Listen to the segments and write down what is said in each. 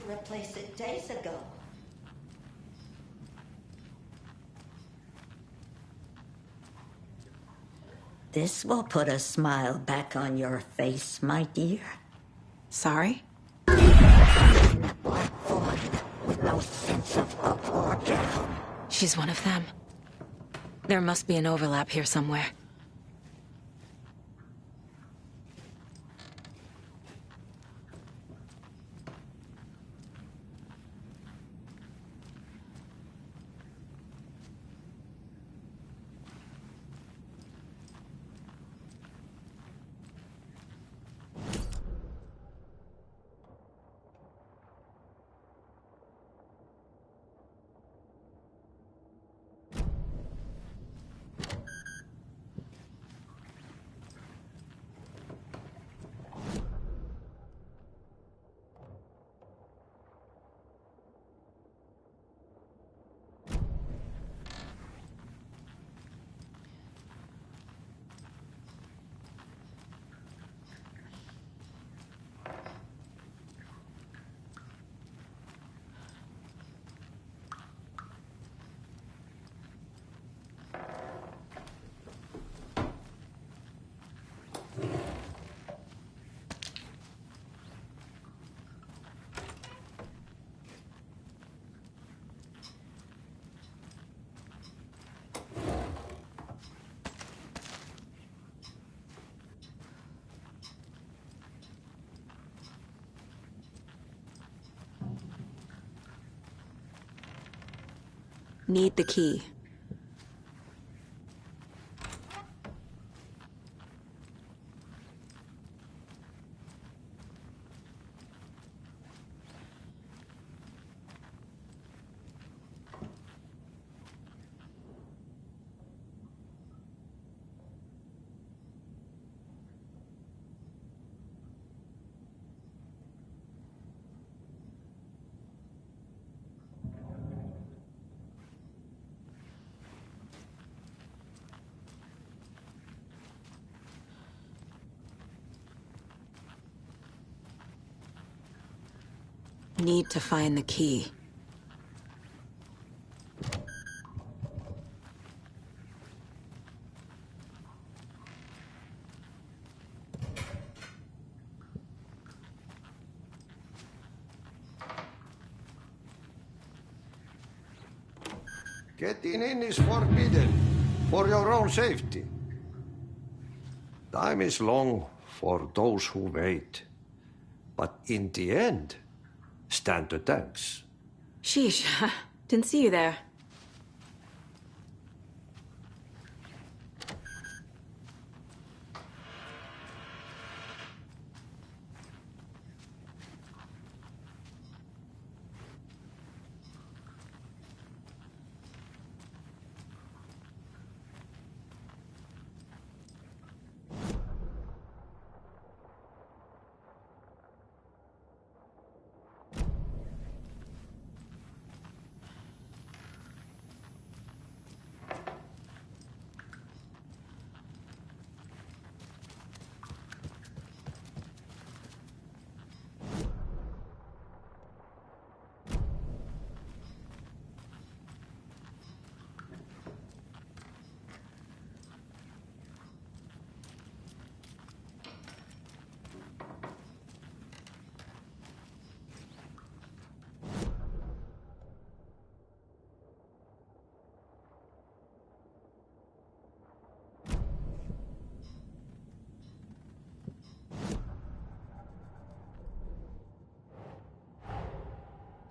replace it days ago. This will put a smile back on your face, my dear. Sorry? In a black void with no sense of up or down. She's one of them. There must be an overlap here somewhere. Need the key. Need to find the key. Getting in is forbidden, for your own safety. Time is long for those who wait. But in the end, stand the thanks. Sheesh, didn't see you there.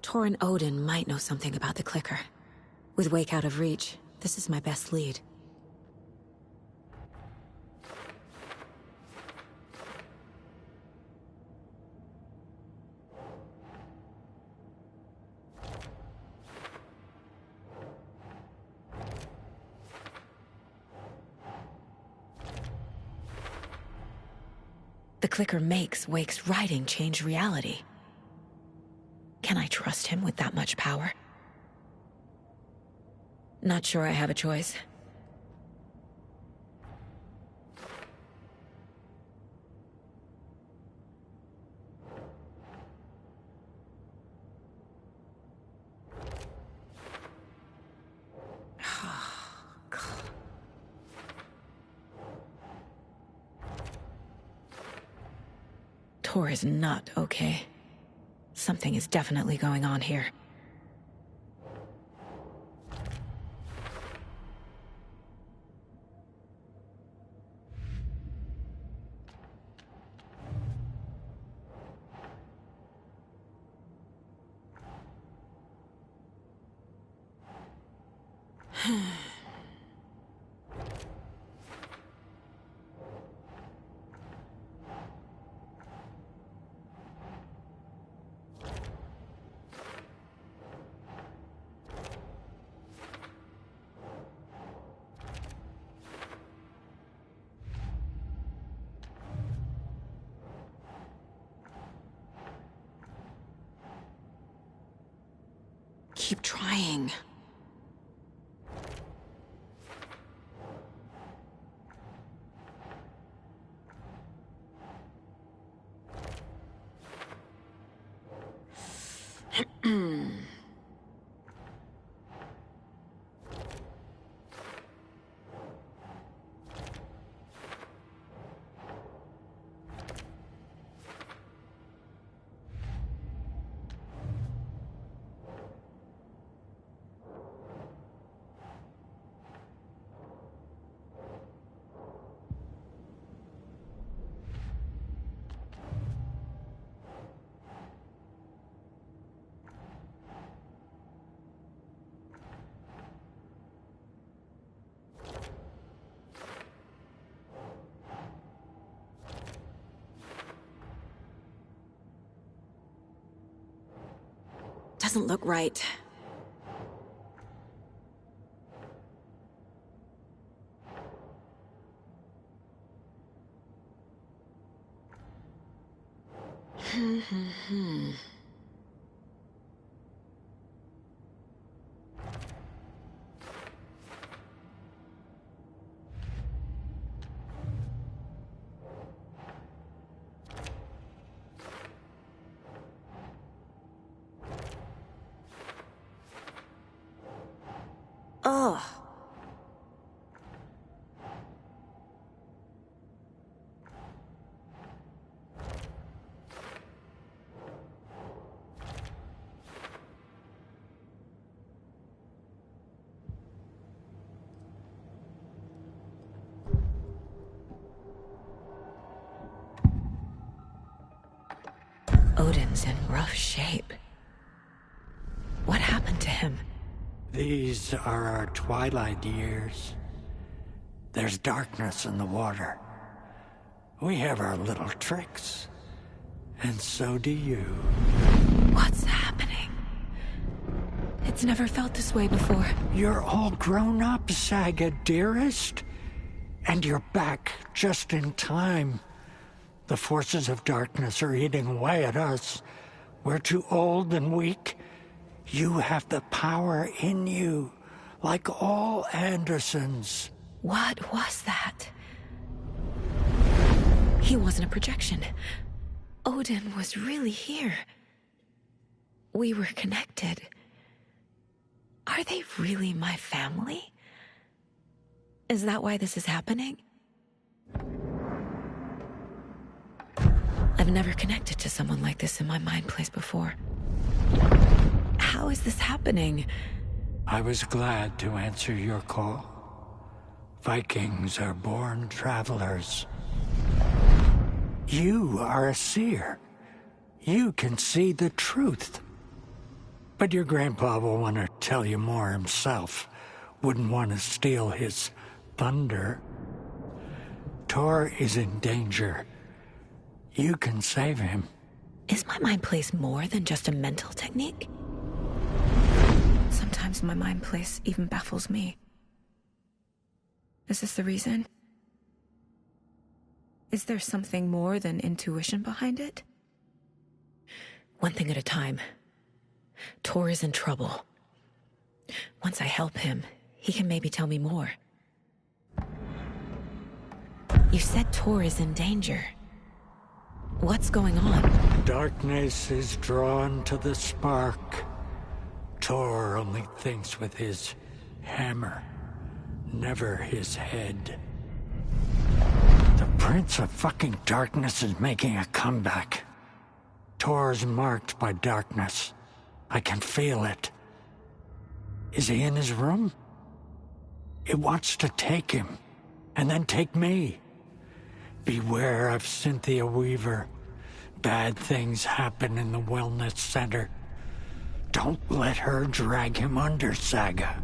Torin Odin might know something about the clicker. With Wake out of reach, this is my best lead. The clicker makes Wake's writing change reality. Can I trust him with that much power? Not sure I have a choice. Tor is not okay. Something is definitely going on here. Keep trying. Doesn't look right. Ugh. Odin's in rough shape. What happened to him? These are our twilight years. There's darkness in the water. We have our little tricks. And so do you. What's happening? It's never felt this way before. You're all grown up, Saga, dearest. And you're back just in time. The forces of darkness are eating away at us. We're too old and weak. You have the power in you, like all Andersons. What was that? He wasn't a projection. Odin was really here. We were connected. Are they really my family? Is that why this is happening? I've never connected to someone like this in my mind place before. How is this happening? I was glad to answer your call. Vikings are born travelers. You are a seer. You can see the truth. But your grandpa will want to tell you more himself. Wouldn't want to steal his thunder. Tor is in danger. You can save him. Is my mind place more than just a mental technique? Sometimes my mind place even baffles me. Is this the reason? Is there something more than intuition behind it? One thing at a time. Tor is in trouble. Once I help him, he can maybe tell me more. You said Tor is in danger. What's going on? Darkness is drawn to the spark. Tor only thinks with his hammer, never his head. The Prince of fucking Darkness is making a comeback. Tor's marked by darkness. I can feel it. Is he in his room? It wants to take him, and then take me. Beware of Cynthia Weaver. Bad things happen in the wellness center. Don't let her drag him under, Saga.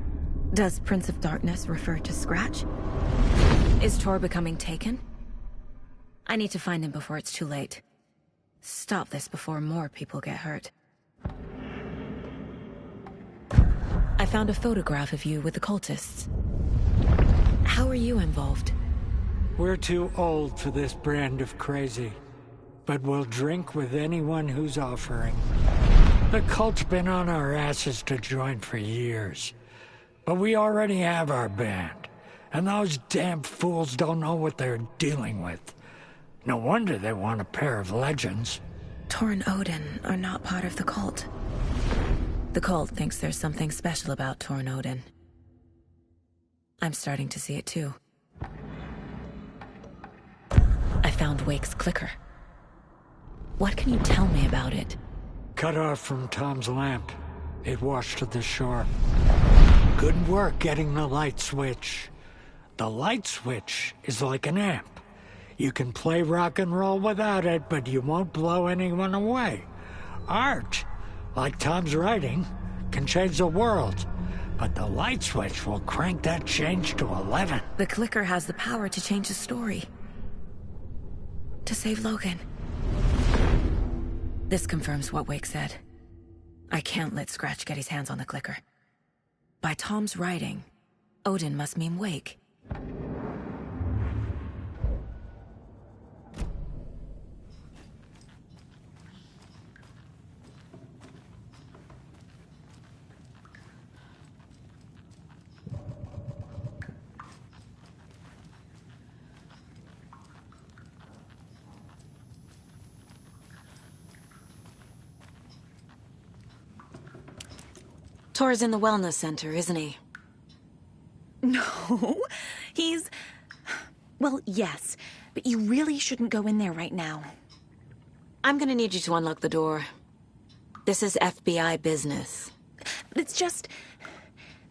Does Prince of Darkness refer to Scratch? Is Tor becoming taken? I need to find him before it's too late. Stop this before more people get hurt. I found a photograph of you with the cultists. How are you involved? We're too old for this brand of crazy, but we'll drink with anyone who's offering. The cult's been on our asses to join for years, but we already have our band, and those damn fools don't know what they're dealing with. No wonder they want a pair of legends. Tor and Odin are not part of the cult. The cult thinks there's something special about Tor and Odin. I'm starting to see it too. I found Wake's clicker. What can you tell me about it? Cut off from Tom's lamp. It washed to the shore. Good work getting the light switch. The light switch is like an amp. You can play rock and roll without it, but you won't blow anyone away. Art, like Tom's writing, can change the world, but the light switch will crank that change to 11. The clicker has the power to change the story. To save Logan. This confirms what Wake said. I can't let Scratch get his hands on the clicker. By Tom's writing, Odin must mean Wake. Tor's in the wellness center, isn't he? No, he's... Well, yes, but you really shouldn't go in there right now. I'm gonna need you to unlock the door. This is FBI business. It's just...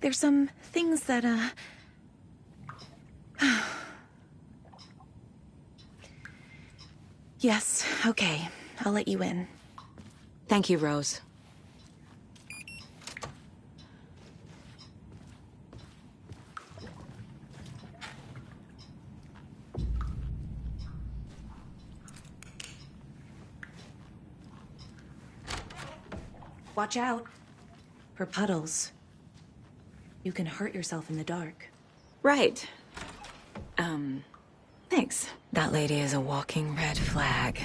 There's some things that, Yes, okay. I'll let you in. Thank you, Rose. Watch out for puddles. You can hurt yourself in the dark. Right. Thanks. That lady is a walking red flag.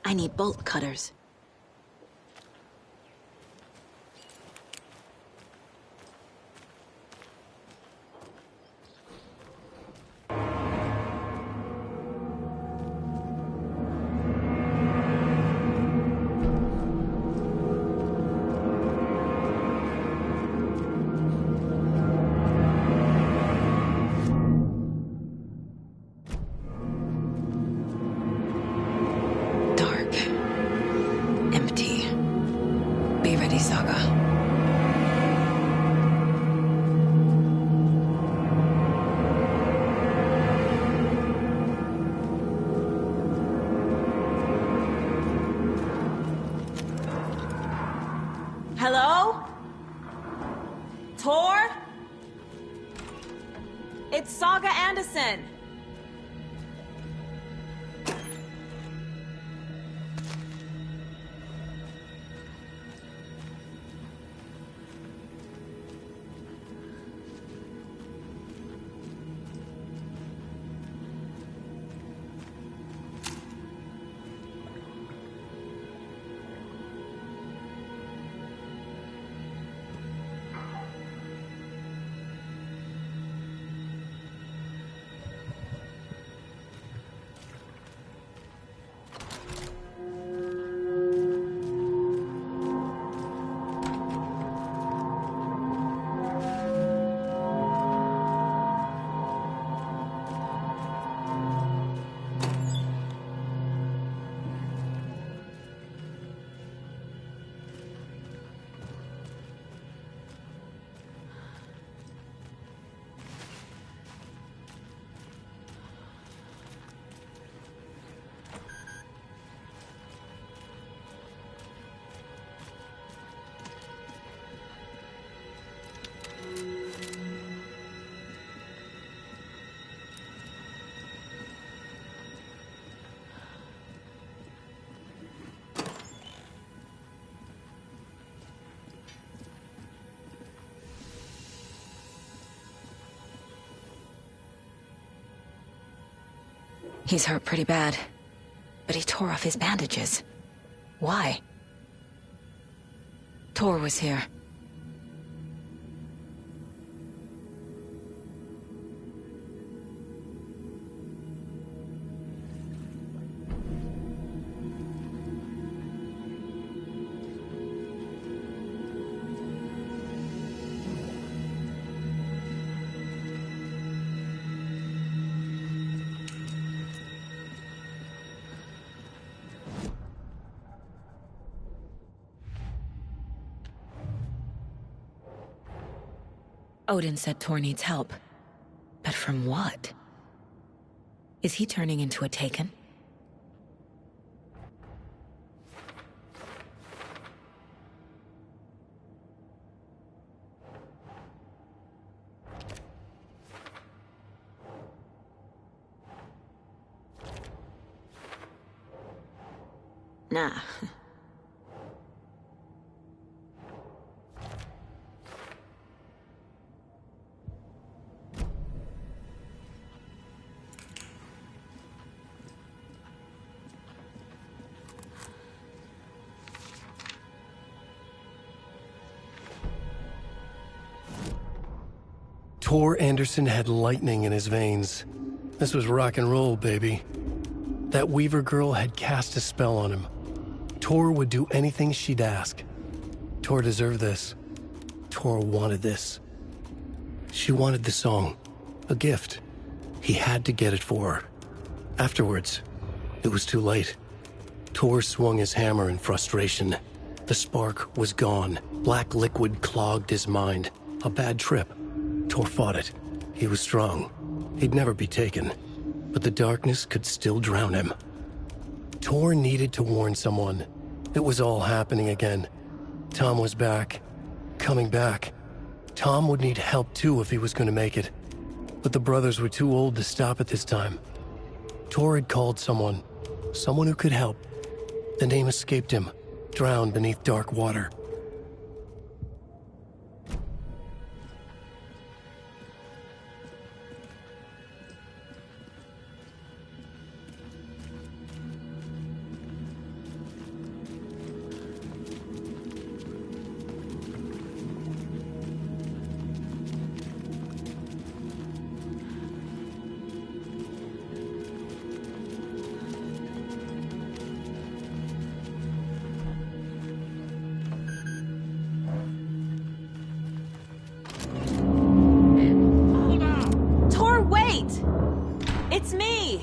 I need bolt cutters. Dark. Empty. Be ready, Saga. Hello? Tor? It's Saga Anderson. He's hurt pretty bad, but he tore off his bandages. Why? Tor was here. Odin said Tor needs help. But from what? Is he turning into a Taken? Nah. Tor Anderson had lightning in his veins. This was rock and roll, baby. That Weaver girl had cast a spell on him. Tor would do anything she'd ask. Tor deserved this. Tor wanted this. She wanted the song. A gift. He had to get it for her. Afterwards, it was too late. Tor swung his hammer in frustration. The spark was gone. Black liquid clogged his mind. A bad trip. Tor fought it. He was strong. He'd never be taken. But the darkness could still drown him. Tor needed to warn someone. It was all happening again. Tom was back. Coming back. Tom would need help too if he was going to make it. But the brothers were too old to stop at this time. Tor had called someone. Someone who could help. The name escaped him. Drowned beneath dark water. It's me!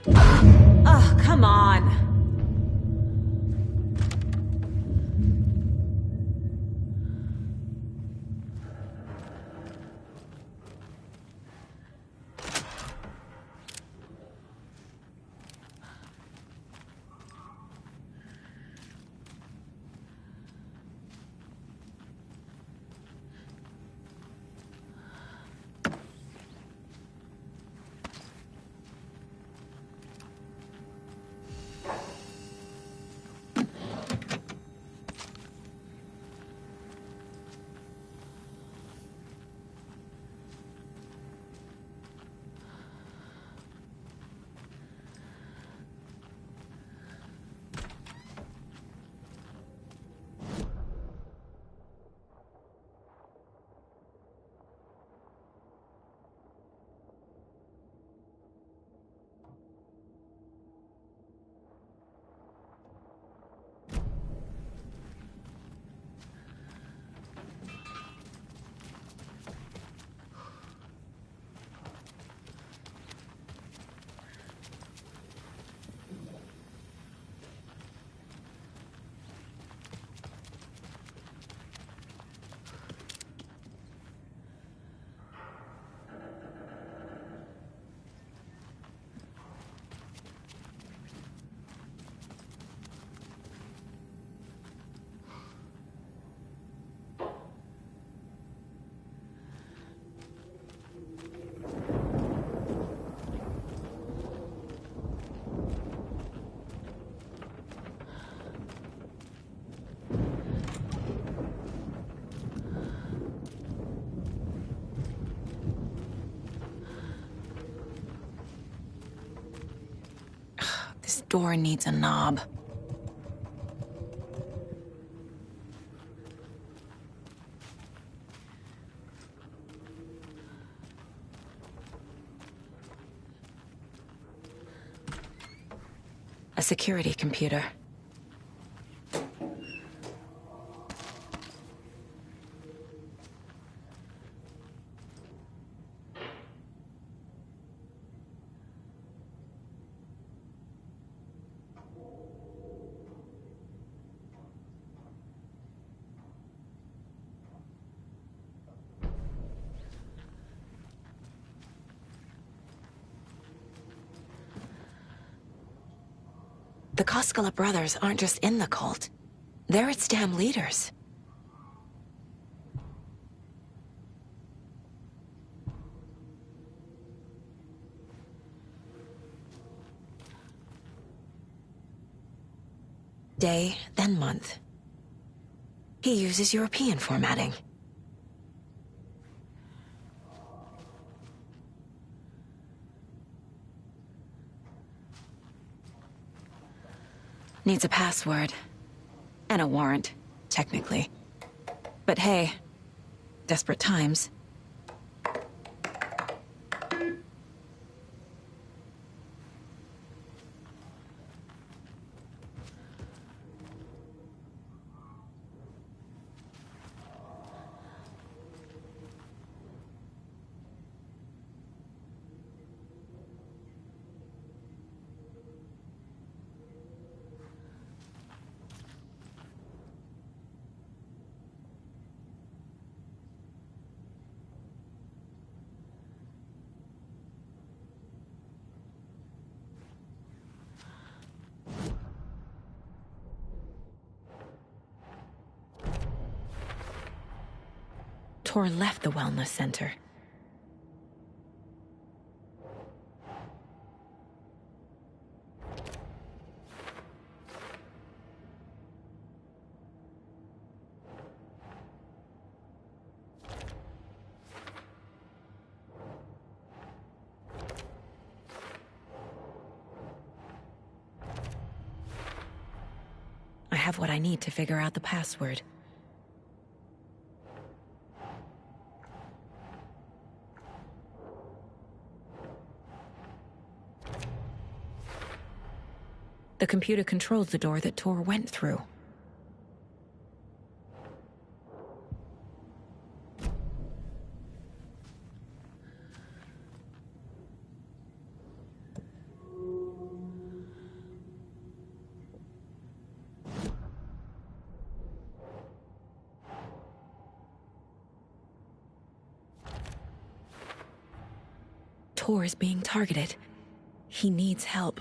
Ugh, come on. This door needs a knob. A security computer. The Koskela brothers aren't just in the cult. They're its damn leaders. Day, then month. He uses European formatting. Needs a password. And a warrant, technically. But hey, desperate times. Tor left the wellness center. I have what I need to figure out the password. The computer controls the door that Tor went through. Tor is being targeted. He needs help.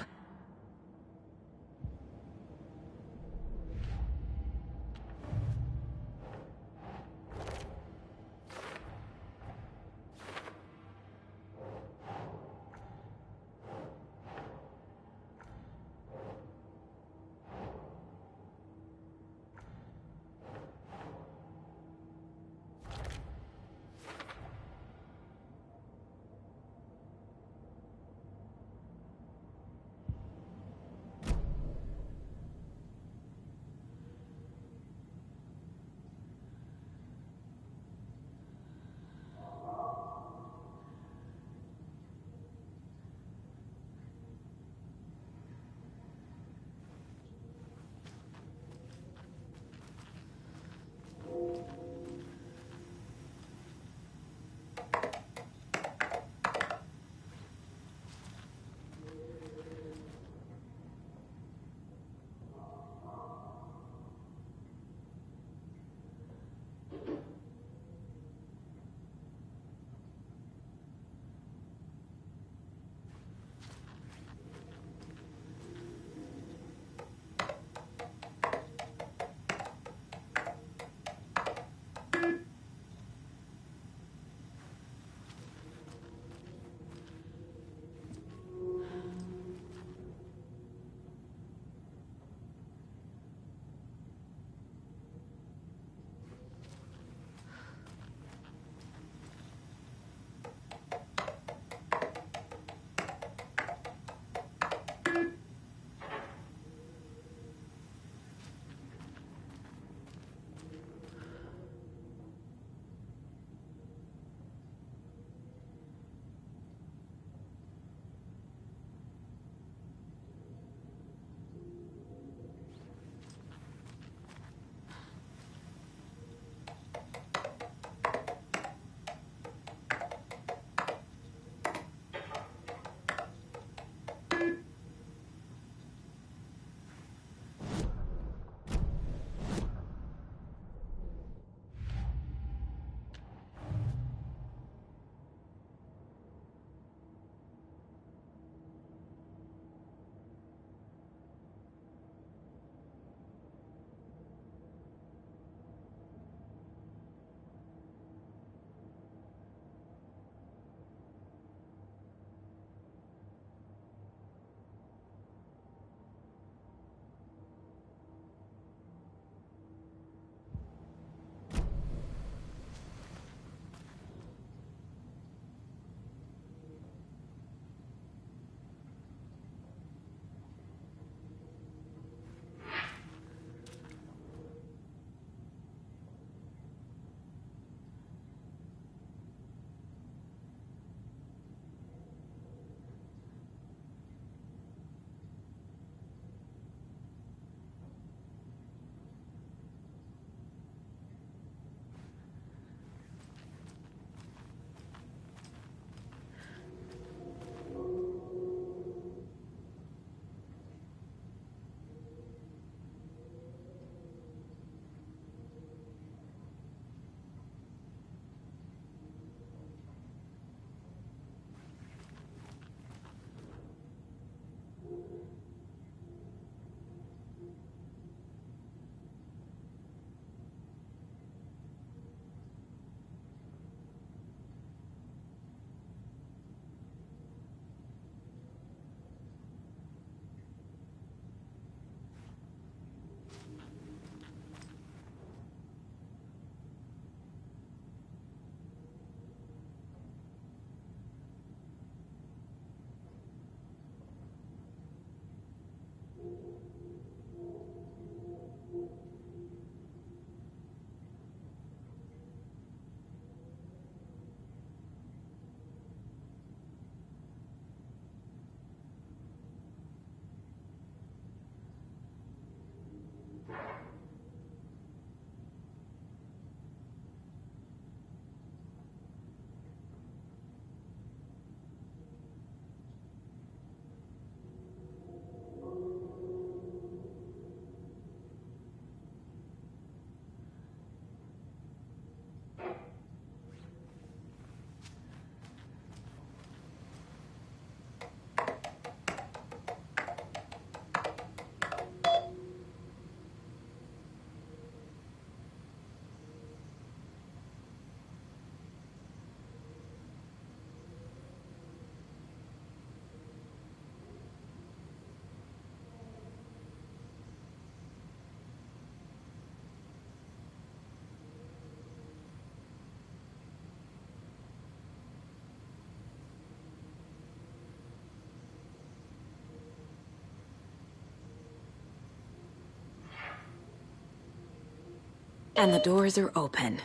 And the doors are open.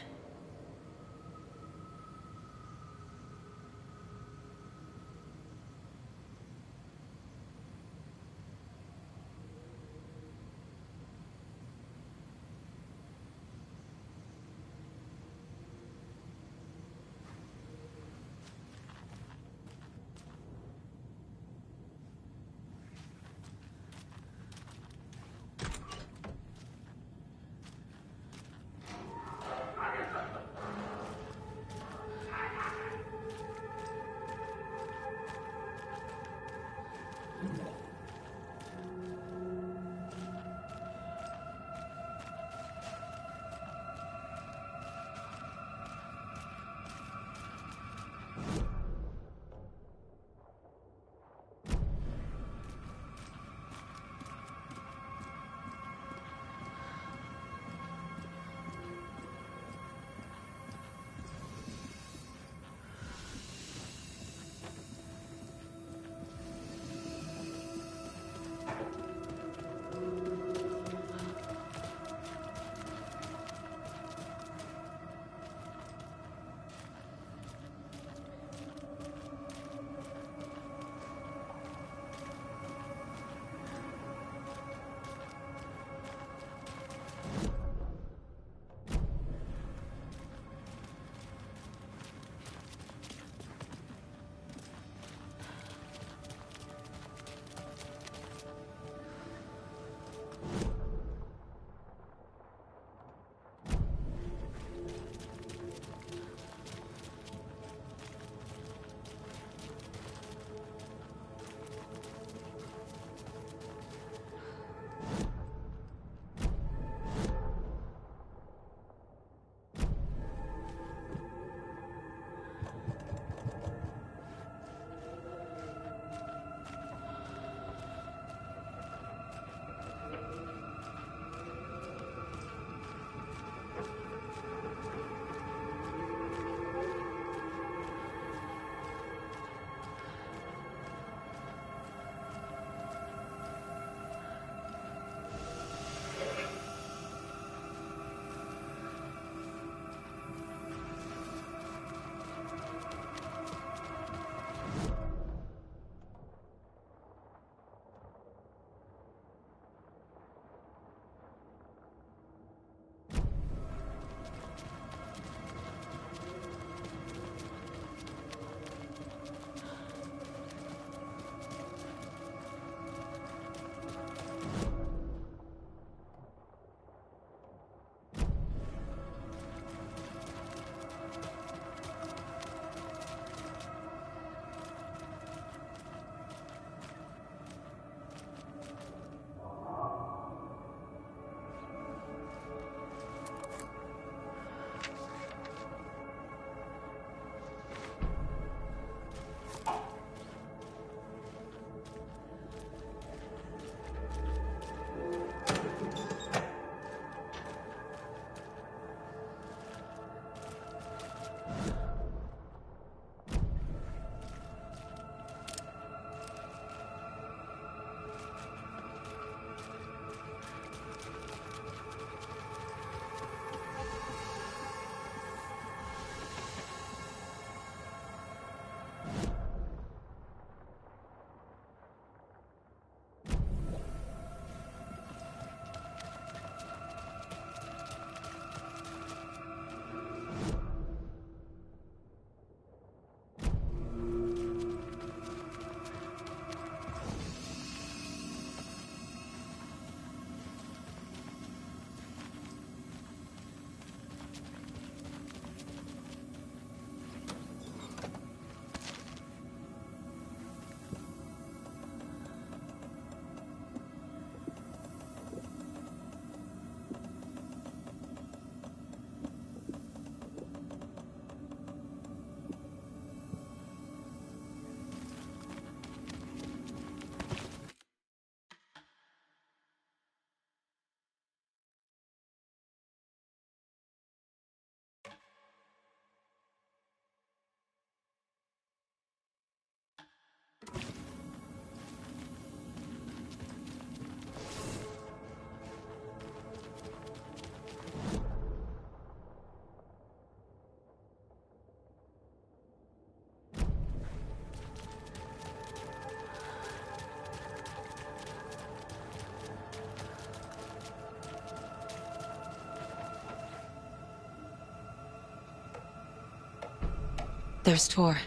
There's Tor,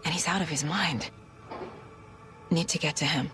and he's out of his mind. Need to get to him.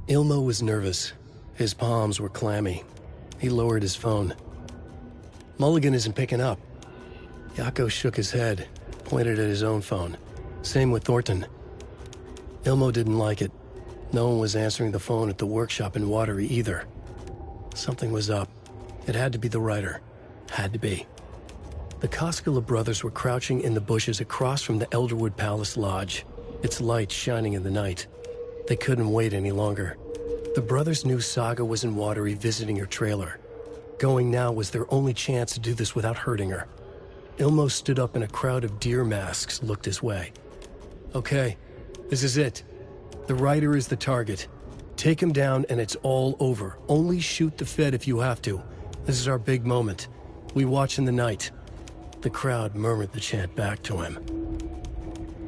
Ilmo was nervous. His palms were clammy. He lowered his phone. Mulligan isn't picking up. Yako shook his head, pointed at his own phone. Same with Thornton. Ilmo didn't like it. No one was answering the phone at the workshop in Watery either. Something was up. It had to be the writer. Had to be. The Koskela brothers were crouching in the bushes across from the Elderwood Palace Lodge, its lights shining in the night. They couldn't wait any longer. The brothers knew Saga was in Watery visiting her trailer. Going now was their only chance to do this without hurting her. Ilmo stood up and a crowd of deer masks looked his way. Okay, this is it. The writer is the target. Take him down and it's all over. Only shoot the Fed if you have to. This is our big moment. We watch in the night. The The crowd murmured the chant back to him.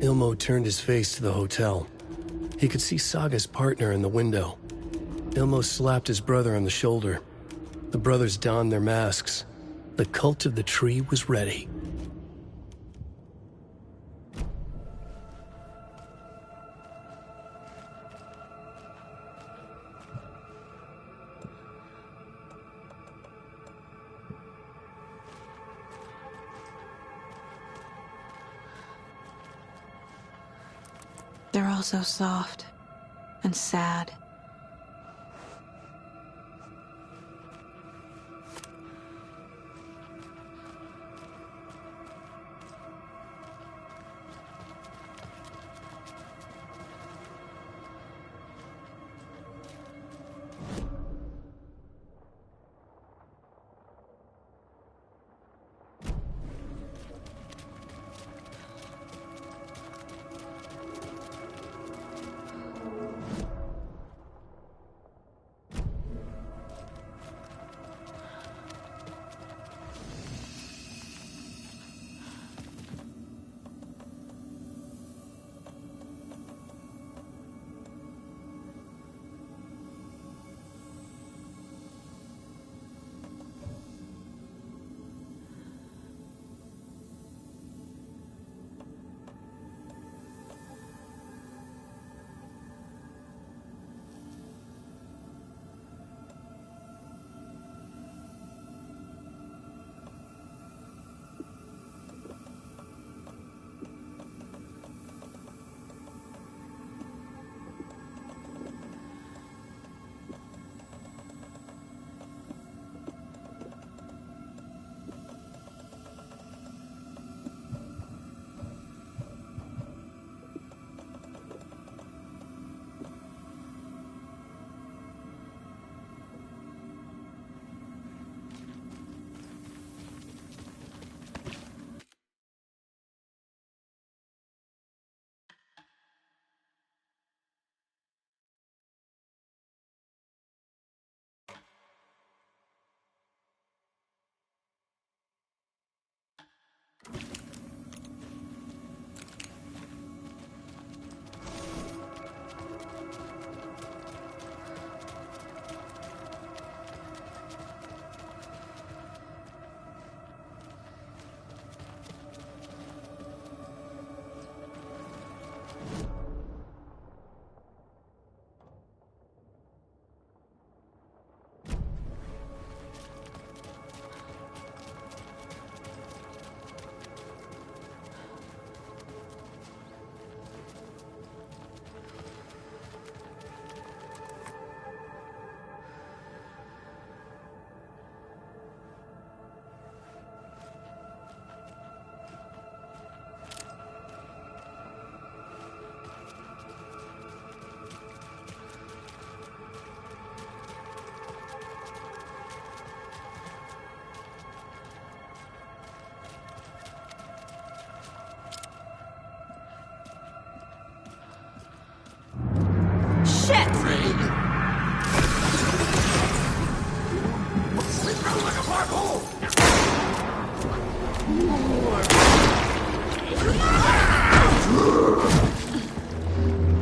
Ilmo turned his face to the hotel. He could see Saga's partner in the window. Ilmo slapped his brother on the shoulder. The brothers donned their masks. The cult of the tree was ready. They're all so soft and sad.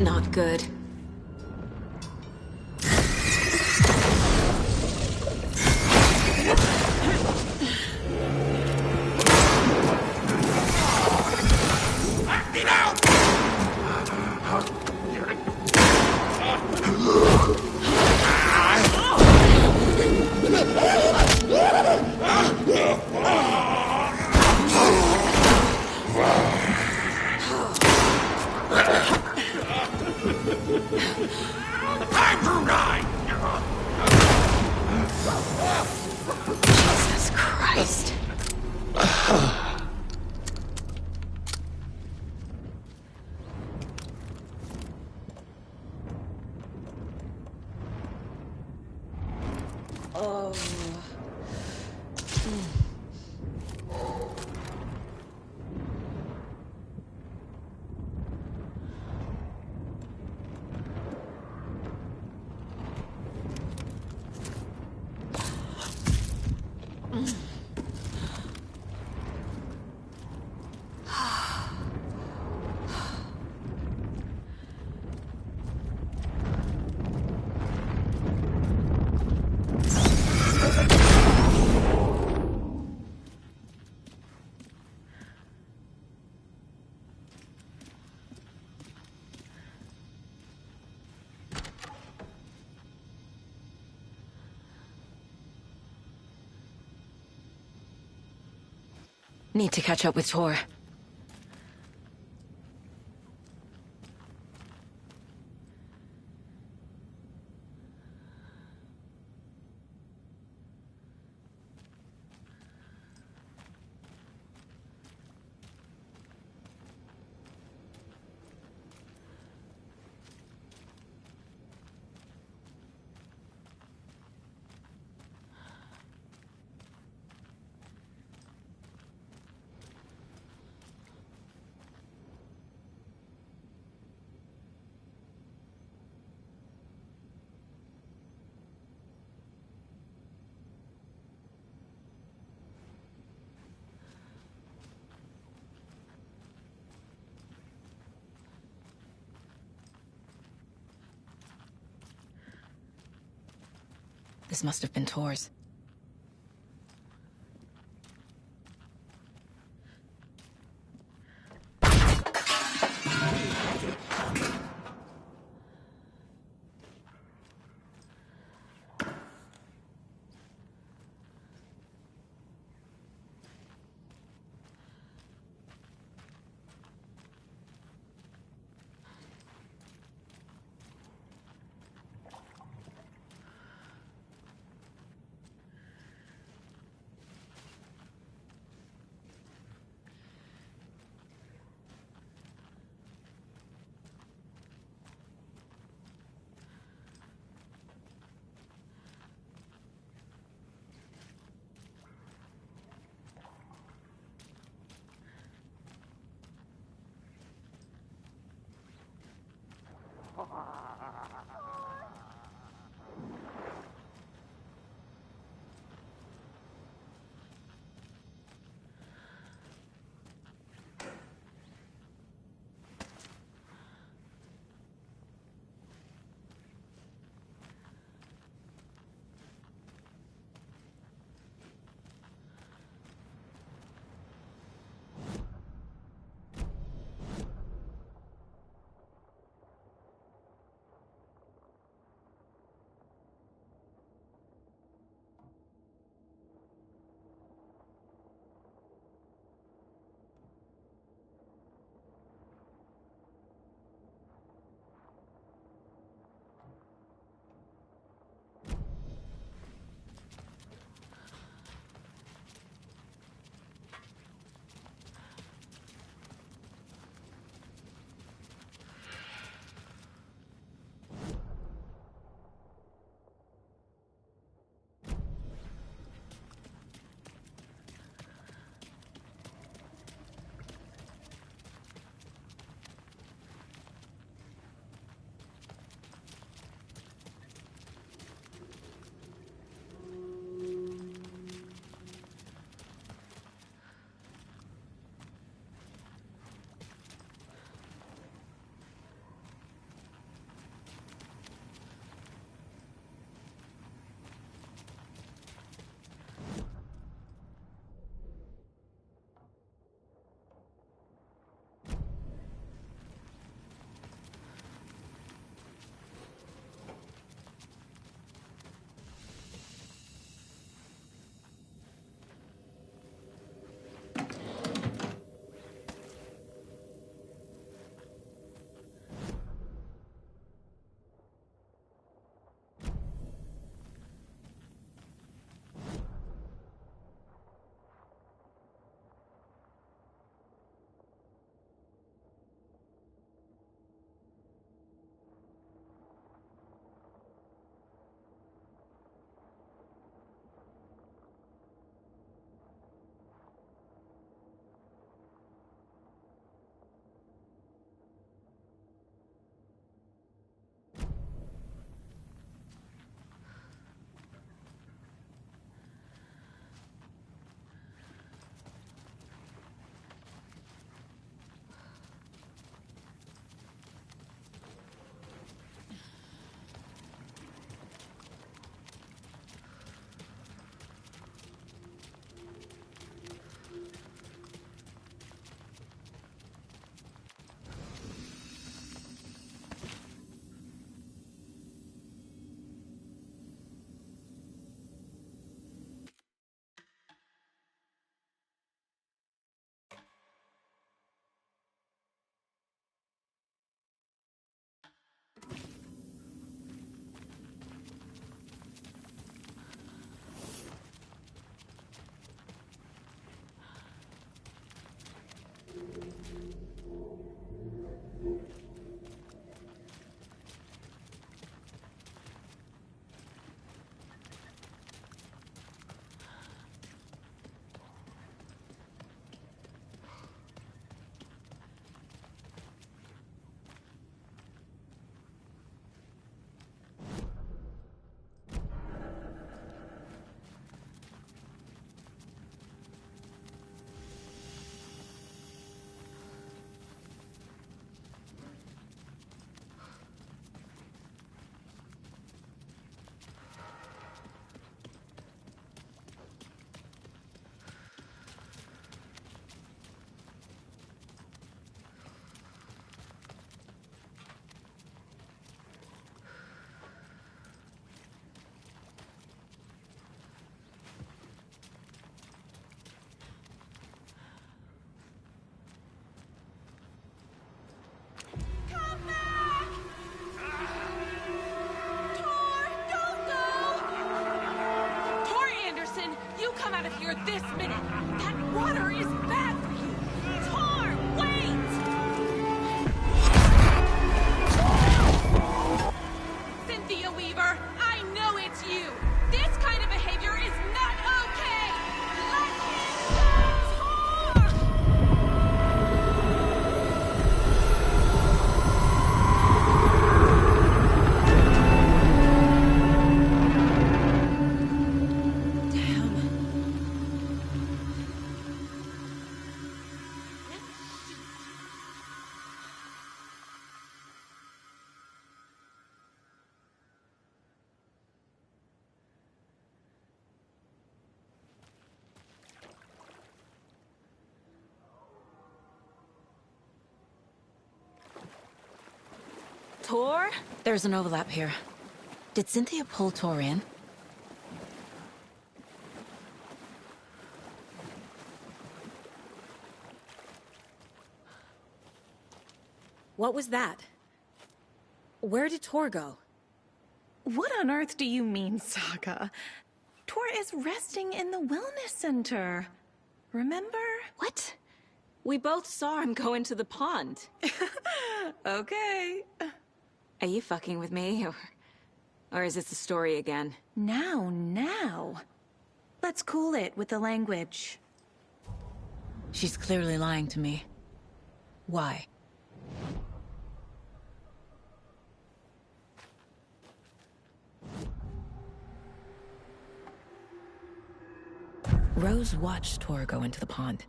Not good. Jesus Christ. Need to catch up with Tor. This must have been Tor's. here this minute! That water is bad for you! Tor, wait! Cynthia Weaver, I know it's you! This kind of behavior is not okay! Let him go, Tor! Tor? There's an overlap here. Did Cynthia pull Tor in? What was that? Where did Tor go? What on earth do you mean, Saga? Tor is resting in the wellness center. Remember? What? We both saw him go into the pond. Okay. Are you fucking with me, or is this a story again? Now. Let's cool it with the language. She's clearly lying to me. Why? Rose watched Tor go into the pond.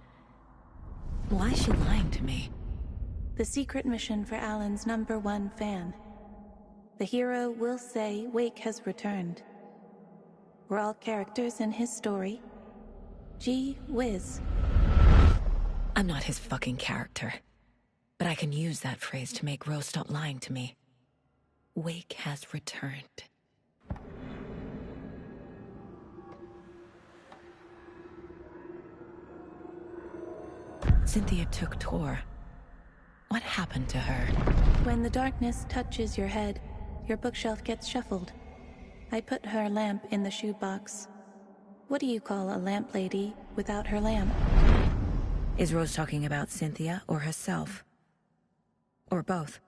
Why is she lying to me? The secret mission for Alan's #1 fan. The hero will say Wake has returned. We're all characters in his story. Gee whiz. I'm not his fucking character. But I can use that phrase to make Rose stop lying to me. Wake has returned. Cynthia took Tor. What happened to her? When the darkness touches your head, your bookshelf gets shuffled. I put her lamp in the shoebox. What do you call a lamp lady without her lamp? Is Rose talking about Cynthia or herself? Or both?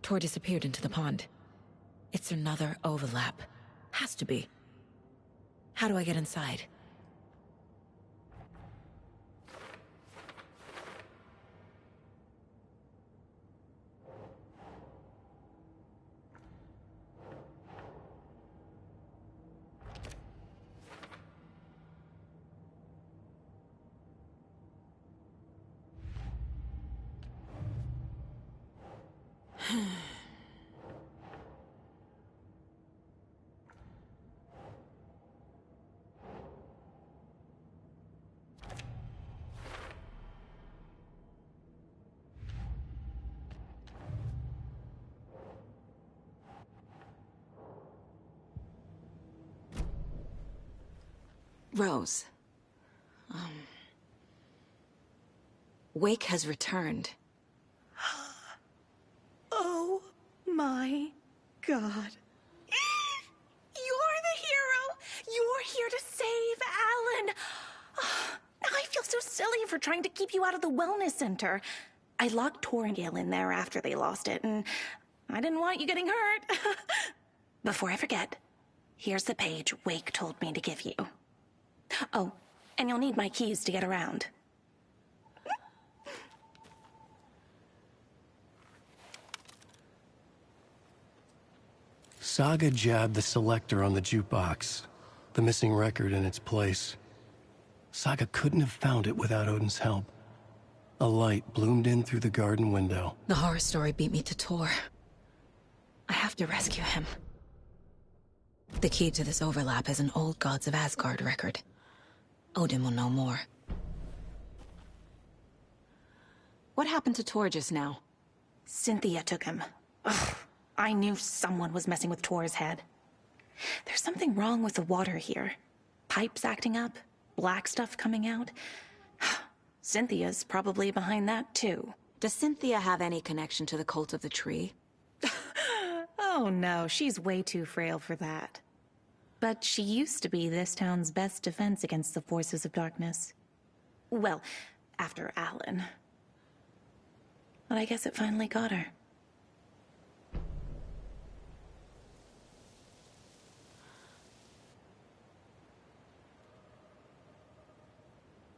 Tor disappeared into the pond. It's another overlap. Has to be. How do I get inside? Rose. Wake has returned. Oh my God. You're the hero! You're here to save Alan! I feel so silly for trying to keep you out of the wellness center. I locked Tor and Gale in there after they lost it, and I didn't want you getting hurt. Before I forget, here's the page Wake told me to give you. Oh, and you'll need my keys to get around. Saga jabbed the selector on the jukebox, the missing record in its place. Saga couldn't have found it without Odin's help. A light bloomed in through the garden window. The horror story beat me to Tor. I have to rescue him. The key to this overlap is an old Gods of Asgard record. Odin will know more. What happened to Tor just now? Cynthia took him. Ugh, I knew someone was messing with Tor's head. There's something wrong with the water here. Pipes acting up, black stuff coming out. Cynthia's probably behind that, too. Does Cynthia have any connection to the cult of the tree? Oh no, she's way too frail for that. But she used to be this town's best defense against the forces of darkness. Well, after Alan. But I guess it finally got her.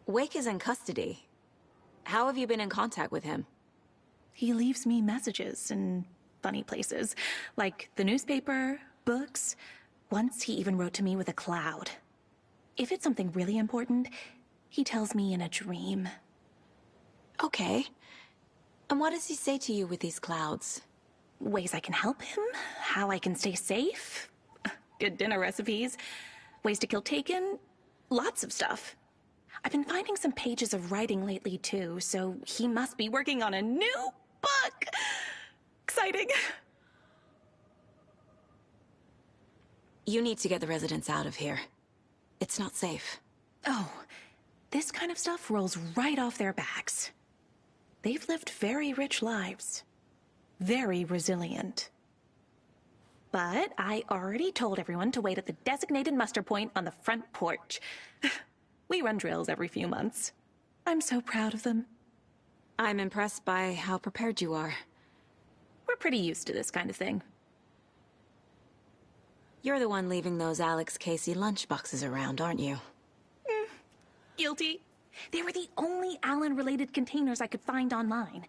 Wake is in custody. How have you been in contact with him? He leaves me messages in funny places, like the newspaper, books. Once he even wrote to me with a cloud. If it's something really important, he tells me in a dream. Okay. And what does he say to you with these clouds? Ways I can help him, how I can stay safe, good dinner recipes, ways to kill Taken, lots of stuff. I've been finding some pages of writing lately too, so he must be working on a new book. Exciting. You need to get the residents out of here. It's not safe. Oh, this kind of stuff rolls right off their backs. They've lived very rich lives. Very resilient. But I already told everyone to wait at the designated muster point on the front porch. We run drills every few months. I'm so proud of them. I'm impressed by how prepared you are. We're pretty used to this kind of thing. You're the one leaving those Alex Casey lunchboxes around, aren't you? Guilty. They were the only Alan-related containers I could find online.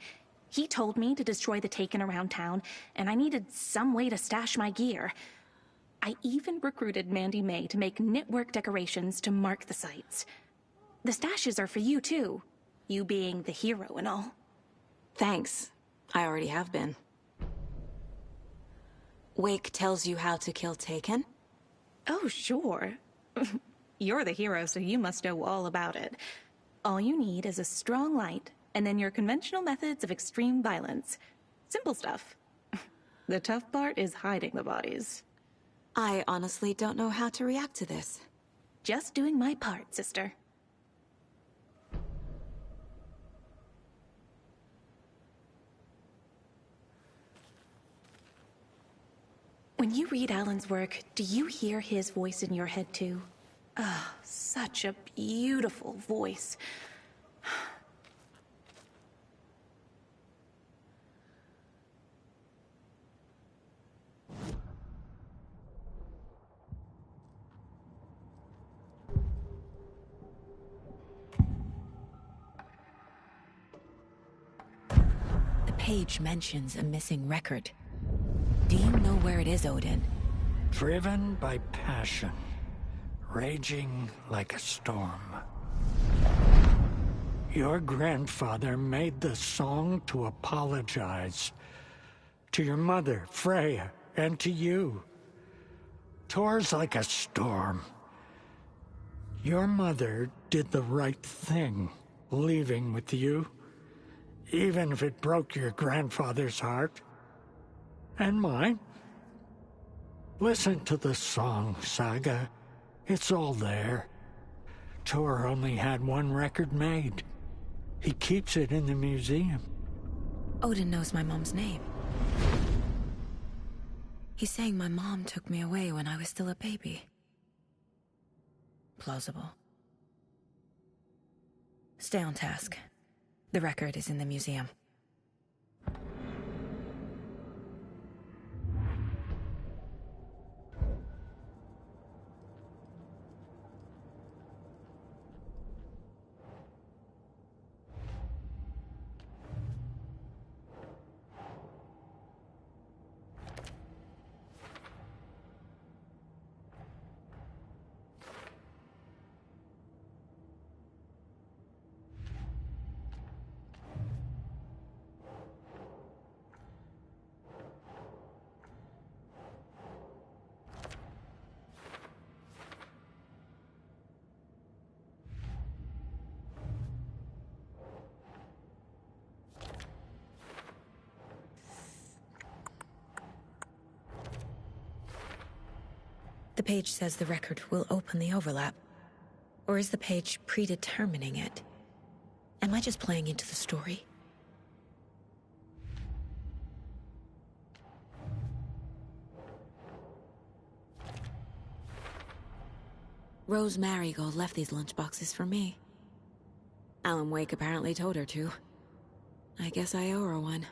He told me to destroy the Taken around town, and I needed some way to stash my gear. I even recruited Mandy May to make knitwork decorations to mark the sites. The stashes are for you, too. You being the hero and all. Thanks. I already have been. Wake tells you how to kill Taken? Oh, sure. You're the hero, so you must know all about it. All you need is a strong light, and then your conventional methods of extreme violence. Simple stuff. The tough part is hiding the bodies. I honestly don't know how to react to this. Just doing my part, sister. When you read Alan's work, do you hear his voice in your head too? Ah, such a beautiful voice. The page mentions a missing record. Do you know where it is, Odin? Driven by passion, raging like a storm. Your grandfather made the song to apologize. To your mother, Freya, and to you. Tor's like a storm. Your mother did the right thing, leaving with you. Even if it broke your grandfather's heart. And mine. Listen to the song, Saga. It's all there. Tor only had one record made. He keeps it in the museum. Odin knows my mom's name. He's saying my mom took me away when I was still a baby. Plausible. Stay on task. The record is in the museum. The page says the record will open the overlap. Or is the page predetermining it? Am I just playing into the story? Rose Marigold left these lunchboxes for me. Alan Wake apparently told her to. I guess I owe her one.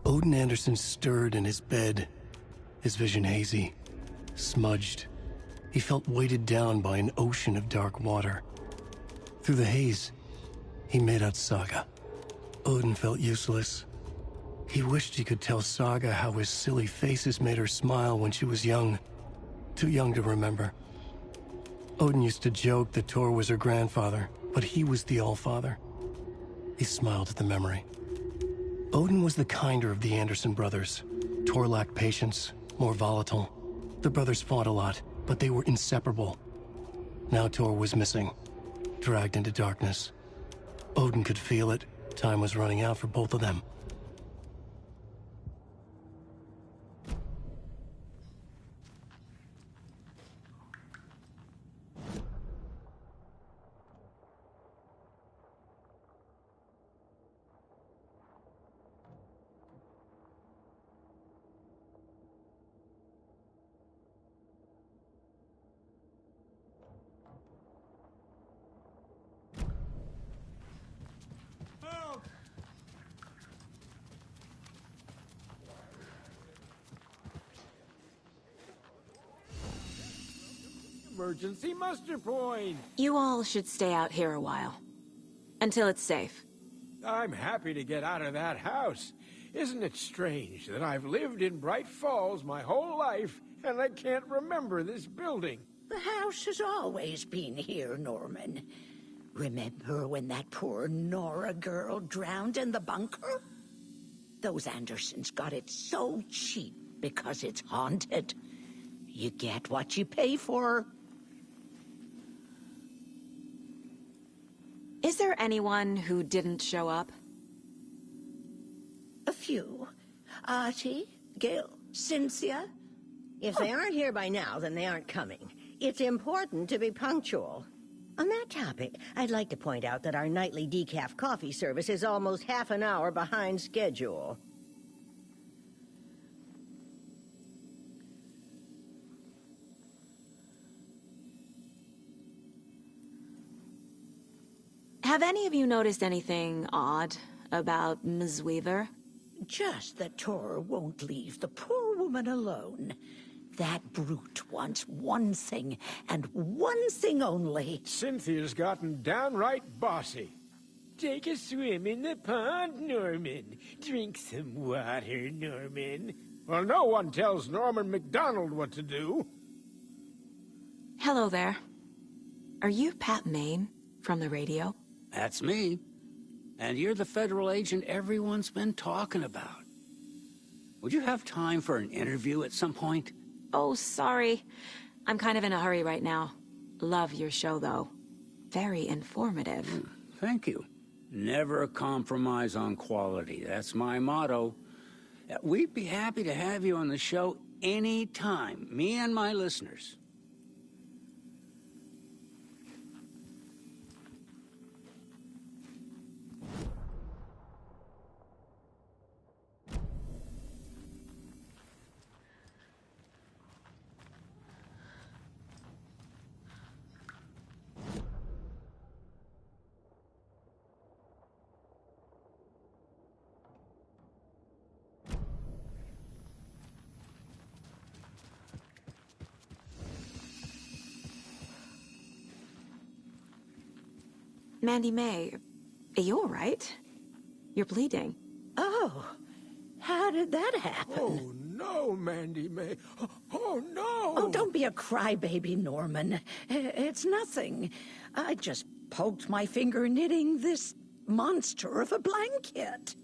Odin Anderson stirred in his bed, his vision hazy, smudged. He felt weighted down by an ocean of dark water. Through the haze, he made out Saga. Odin felt useless. He wished he could tell Saga how his silly faces made her smile when she was young. Too young to remember. Odin used to joke that Tor was her grandfather, but he was the Allfather. He smiled at the memory. Odin was the kinder of the Anderson brothers. Tor lacked patience, more volatile. The brothers fought a lot, but they were inseparable. Now Tor was missing, dragged into darkness. Odin could feel it. Time was running out for both of them. Emergency muster point! You all should stay out here a while. Until it's safe. I'm happy to get out of that house. Isn't it strange that I've lived in Bright Falls my whole life, and I can't remember this building? The house has always been here, Norman. Remember when that poor Nora girl drowned in the bunker? Those Andersons got it so cheap because it's haunted. You get what you pay for. Is there anyone who didn't show up? A few. Artie, Gil, Cynthia. If they aren't here by now, then they aren't coming. It's important to be punctual. On that topic, I'd like to point out that our nightly decaf coffee service is almost half an hour behind schedule. Have any of you noticed anything odd about Ms. Weaver? Just that Tor won't leave the poor woman alone. That brute wants one thing, and one thing only. Cynthia's gotten downright bossy. Take a swim in the pond, Norman. Drink some water, Norman. Well, no one tells Norman MacDonald what to do. Hello there. Are you Pat Maine from the radio? That's me. And you're the federal agent everyone's been talking about. Would you have time for an interview at some point? Oh, sorry. I'm kind of in a hurry right now. Love your show, though. Very informative. Thank you. Never compromise on quality. That's my motto. We'd be happy to have you on the show anytime, me and my listeners. Mandy May, are you all right? You're bleeding. Oh, how did that happen? Oh, no, Mandy May. Oh, no! Oh, don't be a crybaby, Norman. It's nothing. I just poked my finger knitting this monster of a blanket.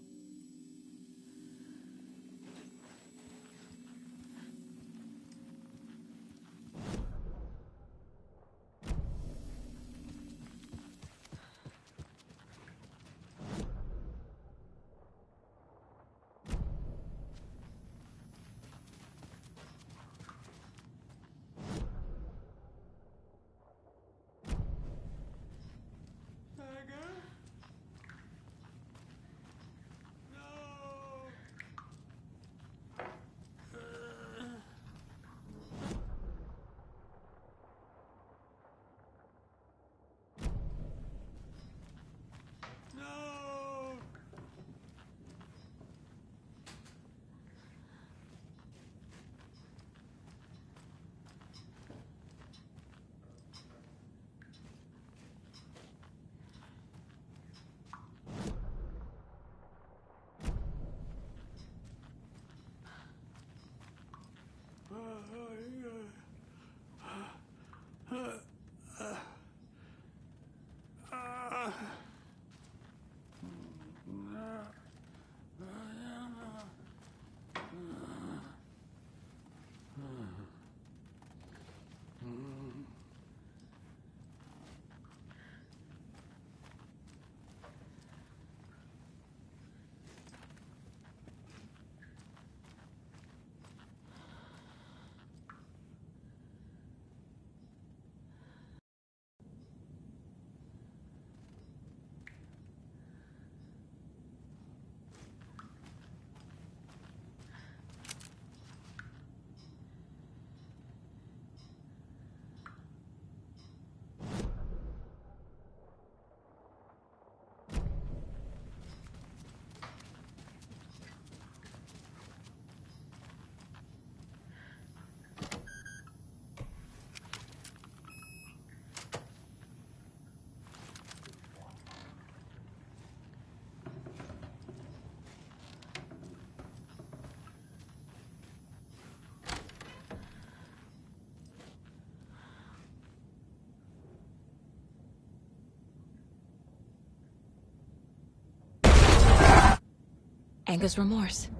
Anger's remorse.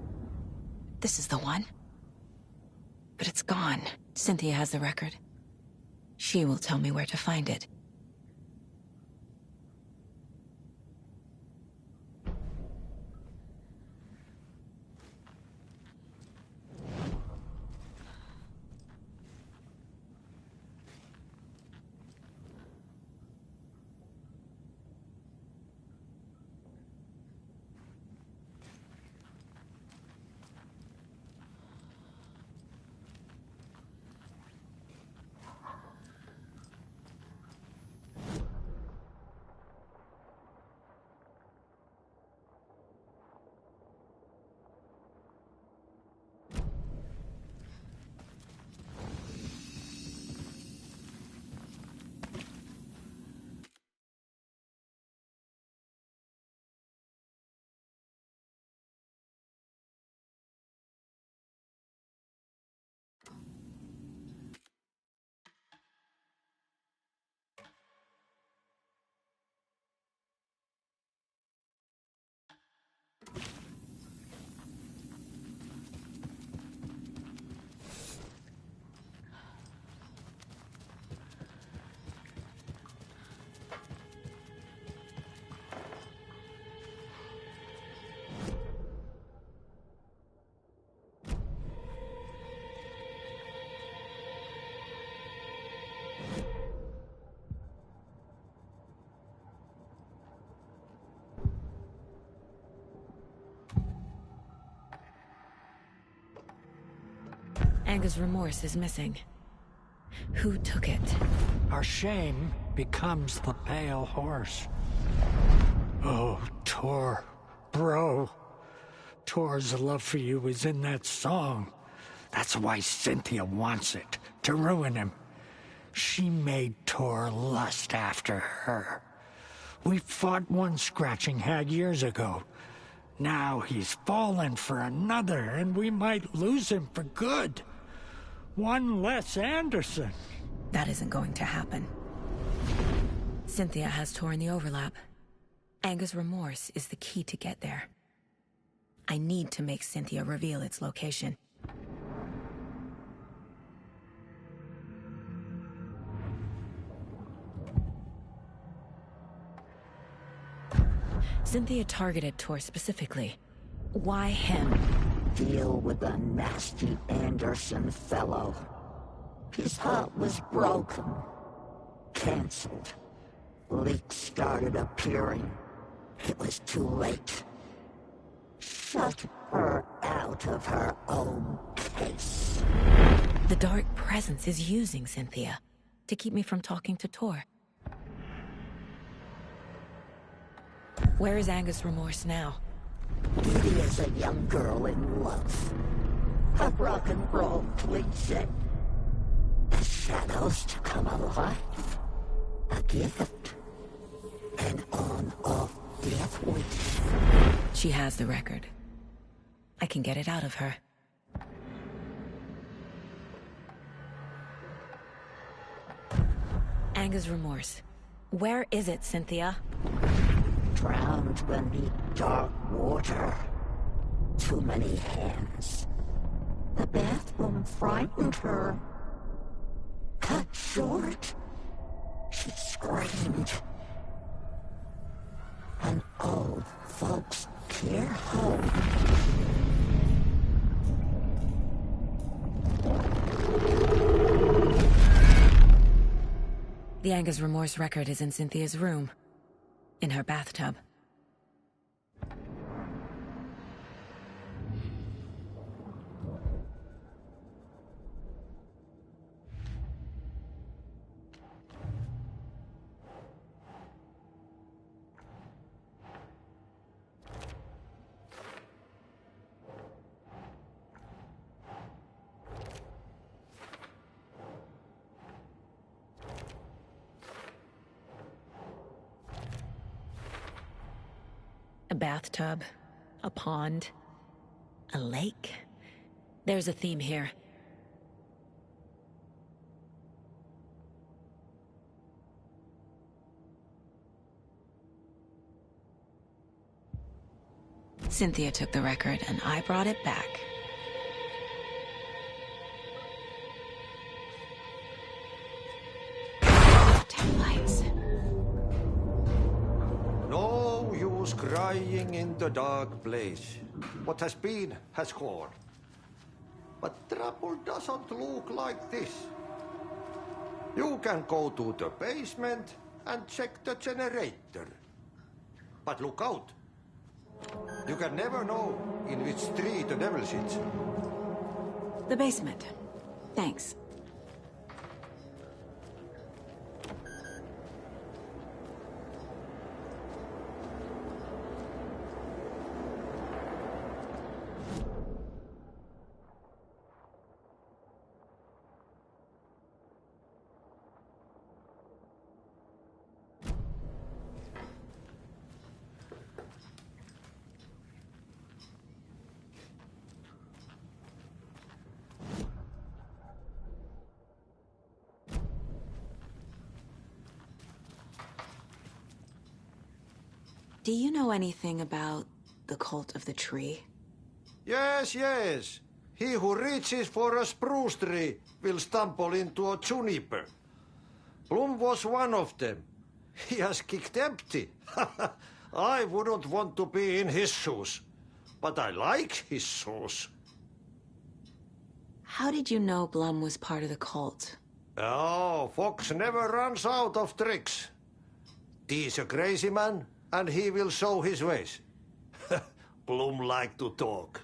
This is the one. But it's gone. Cynthia has the record. She will tell me where to find it. Anger's remorse is missing. Who took it? Our shame becomes the pale horse. Oh, Tor, bro. Tor's love for you is in that song. That's why Cynthia wants it, to ruin him. She made Tor lust after her. We fought one scratching hag years ago. Now he's fallen for another, and we might lose him for good. One less Anderson. That isn't going to happen. Cynthia has torn the overlap. Anger's remorse is the key to get there. I need to make Cynthia reveal its location. Cynthia targeted Tor specifically. Why him? Deal with the nasty Anderson fellow. His heart was broken. Cancelled. Leaks started appearing. It was too late. Shut her out of her own case. The dark presence is using Cynthia to keep me from talking to Tor. Where is Anger's remorse now? He is a young girl in love. A rock and roll cliche. The shadows to come alive. A gift. An on-off death wish. She has the record. I can get it out of her. Anger's remorse. Where is it, Cynthia? Drowned beneath dark water. Too many hands. The bathroom frightened her. Cut short. She screamed. An old folks' care home. The Anger's remorse record is in Cynthia's room. In her bathtub. A bathtub, a pond, a lake. There's a theme here. Cynthia took the record and I brought it back. Taillights. No use crying in the dark place. What has been has gone. But trouble doesn't look like this. You can go to the basement and check the generator. But look out. You can never know in which tree the devil sits. The basement. Thanks. Do you know anything about the cult of the tree? Yes, yes. He who reaches for a spruce tree will stumble into a juniper. Bloom was one of them. He has kicked empty. I wouldn't want to be in his shoes. But I like his shoes. How did you know Blum was part of the cult? Oh, Fox never runs out of tricks. He's a crazy man, and he will show his ways. Bloom like to talk.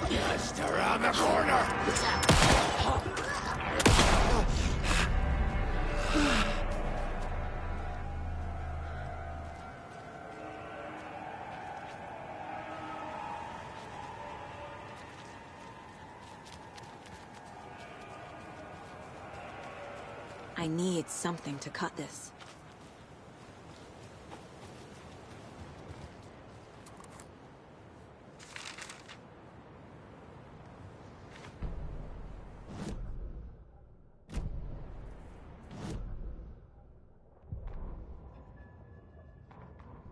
Just around the corner! I need something to cut this.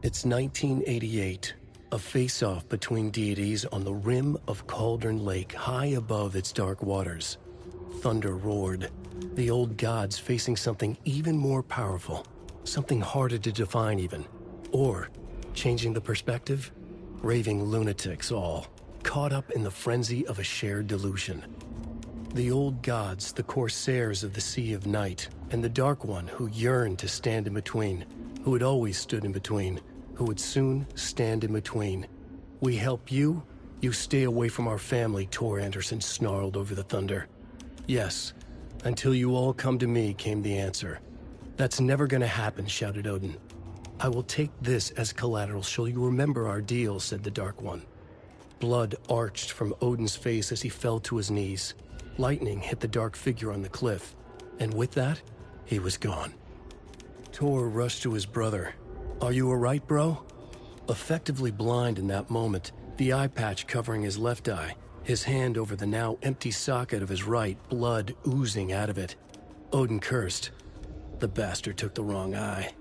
It's 1988, a face-off between deities on the rim of Cauldron Lake, high above its dark waters. Thunder roared, the old gods facing something even more powerful, something harder to define even. Or, changing the perspective, raving lunatics all, caught up in the frenzy of a shared delusion. The old gods, the corsairs of the Sea of Night, and the Dark One who yearned to stand in between, who had always stood in between, who would soon stand in between. We help you, you stay away from our family, Tor Anderson snarled over the thunder. Yes, until you all come to me, came the answer. That's never gonna happen, shouted Odin. I will take this as collateral, shall you remember our deal, said the Dark One. Blood arched from Odin's face as he fell to his knees. Lightning hit the dark figure on the cliff, and with that, he was gone. Tor rushed to his brother. Are you alright, bro? Effectively blind in that moment, the eye patch covering his left eye, his hand over the now empty socket of his right, blood oozing out of it. Odin cursed. The bastard took the wrong eye.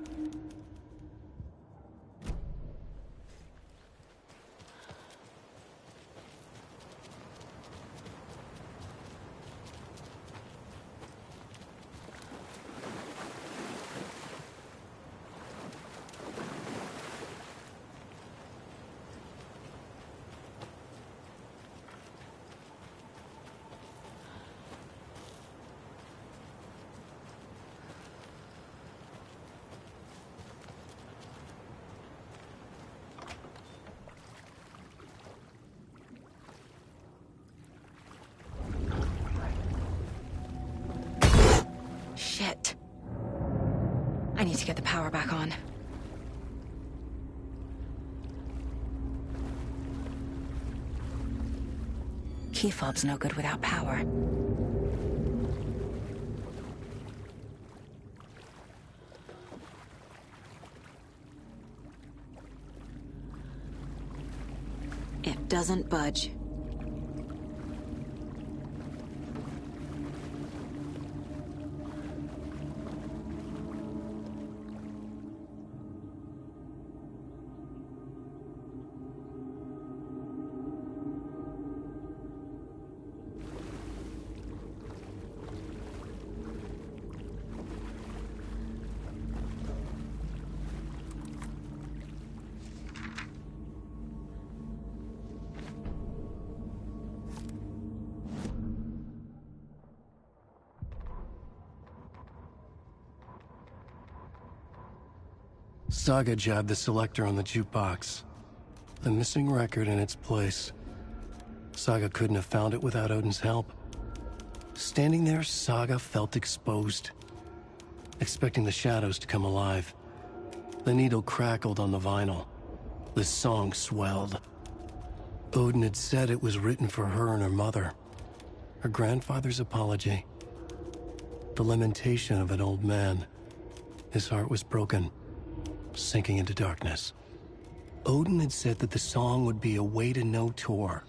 Shit. I need to get the power back on. Key fob's no good without power. It doesn't budge. Saga jabbed the selector on the jukebox. The missing record in its place. Saga couldn't have found it without Odin's help. Standing there, Saga felt exposed, expecting the shadows to come alive. The needle crackled on the vinyl. The song swelled. Odin had said it was written for her and her mother. Her grandfather's apology. The lamentation of an old man. His heart was broken, sinking into darkness. Odin had said that the song would be a way to know Tor,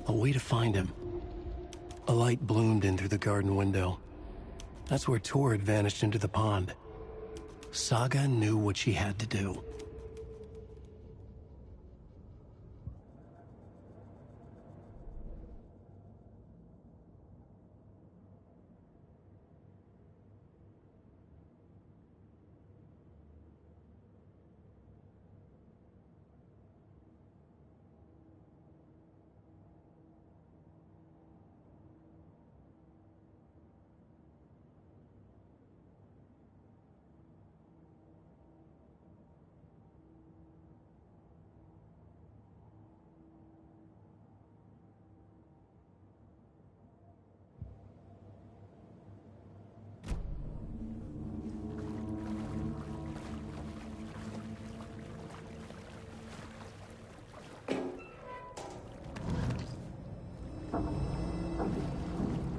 A way to find him. A light bloomed in through the garden window. That's where Tor had vanished into the pond. Saga knew what she had to do.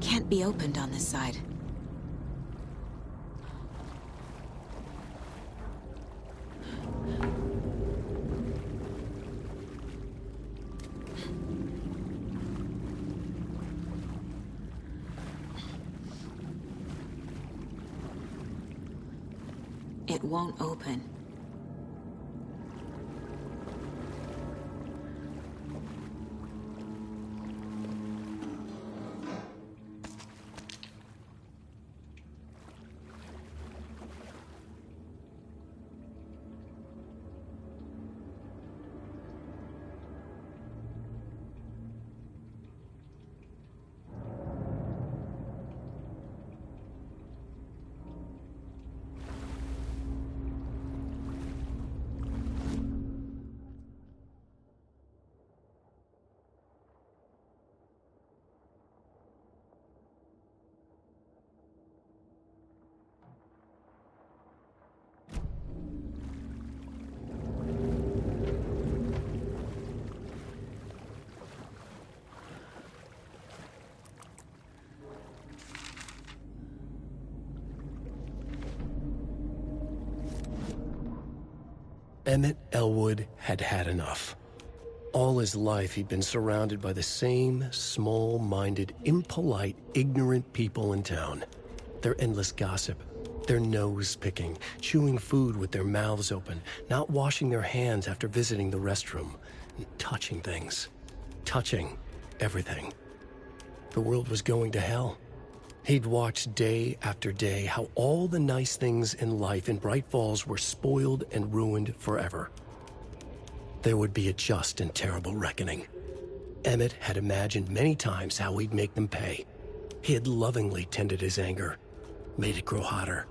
Can't be opened on this side. It won't open. Emmett Elwood had had enough. All his life, he'd been surrounded by the same small-minded, impolite, ignorant people in town. Their endless gossip, their nose-picking, chewing food with their mouths open, not washing their hands after visiting the restroom, and touching things. Touching everything. The world was going to hell. He'd watched day after day how all the nice things in life in Bright Falls were spoiled and ruined forever. There would be a just and terrible reckoning. Emmett had imagined many times how he'd make them pay. He had lovingly tended his anger, made it grow hotter.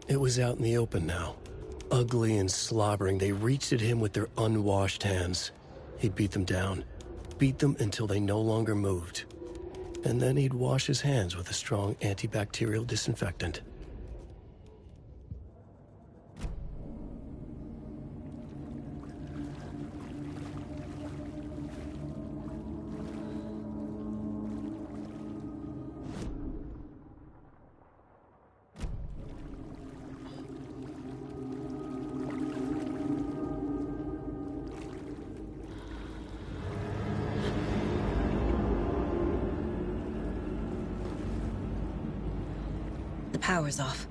It was out in the open now. Ugly and slobbering, they reached at him with their unwashed hands. He'd beat them down, beat them until they no longer moved. And then he'd wash his hands with a strong antibacterial disinfectant. The power's off.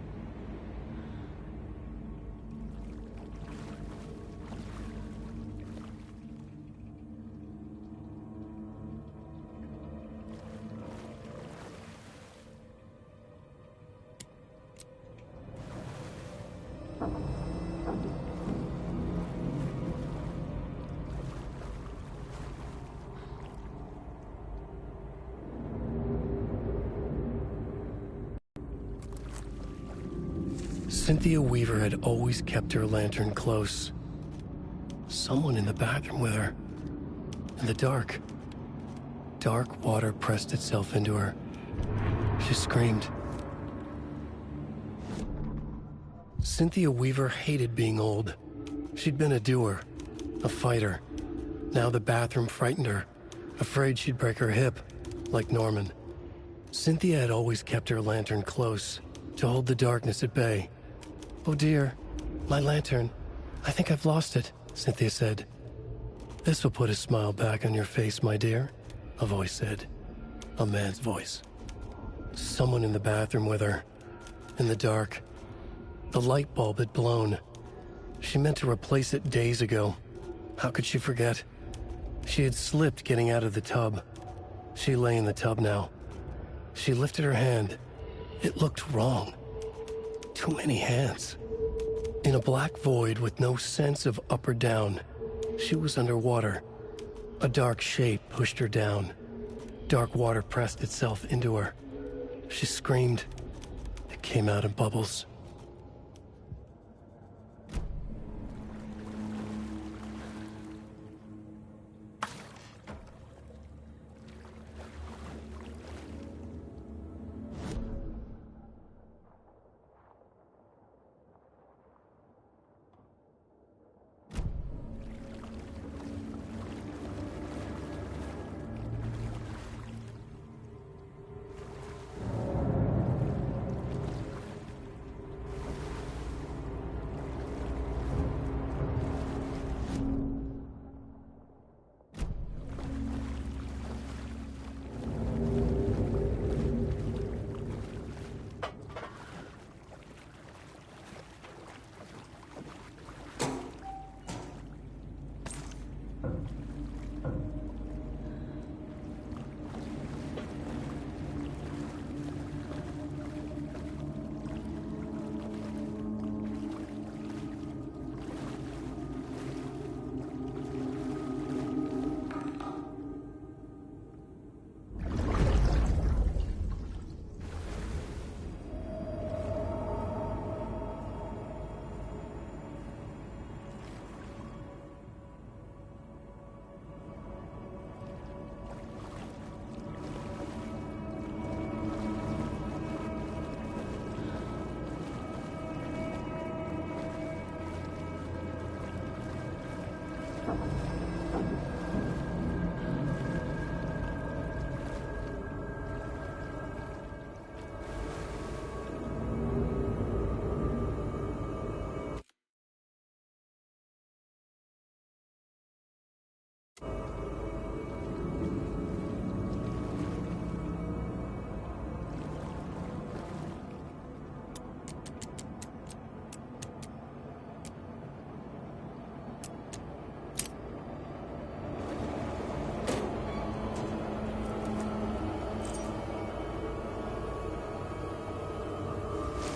Cynthia Weaver had always kept her lantern close. Someone in the bathroom with her. In the dark. Dark water pressed itself into her. She screamed. Cynthia Weaver hated being old. She'd been a doer, a fighter. Now the bathroom frightened her, afraid she'd break her hip, like Norman. Cynthia had always kept her lantern close, to hold the darkness at bay. "Oh dear, my lantern. I think I've lost it," Cynthia said. "This will put a smile back on your face, my dear," a voice said. A man's voice. Someone in the bathroom with her. In the dark. The light bulb had blown. She meant to replace it days ago. How could she forget? She had slipped getting out of the tub. She lay in the tub now. She lifted her hand. It looked wrong. Too many hands. In a black void with no sense of up or down, she was underwater. A dark shape pushed her down. Dark water pressed itself into her. She screamed. It came out in bubbles.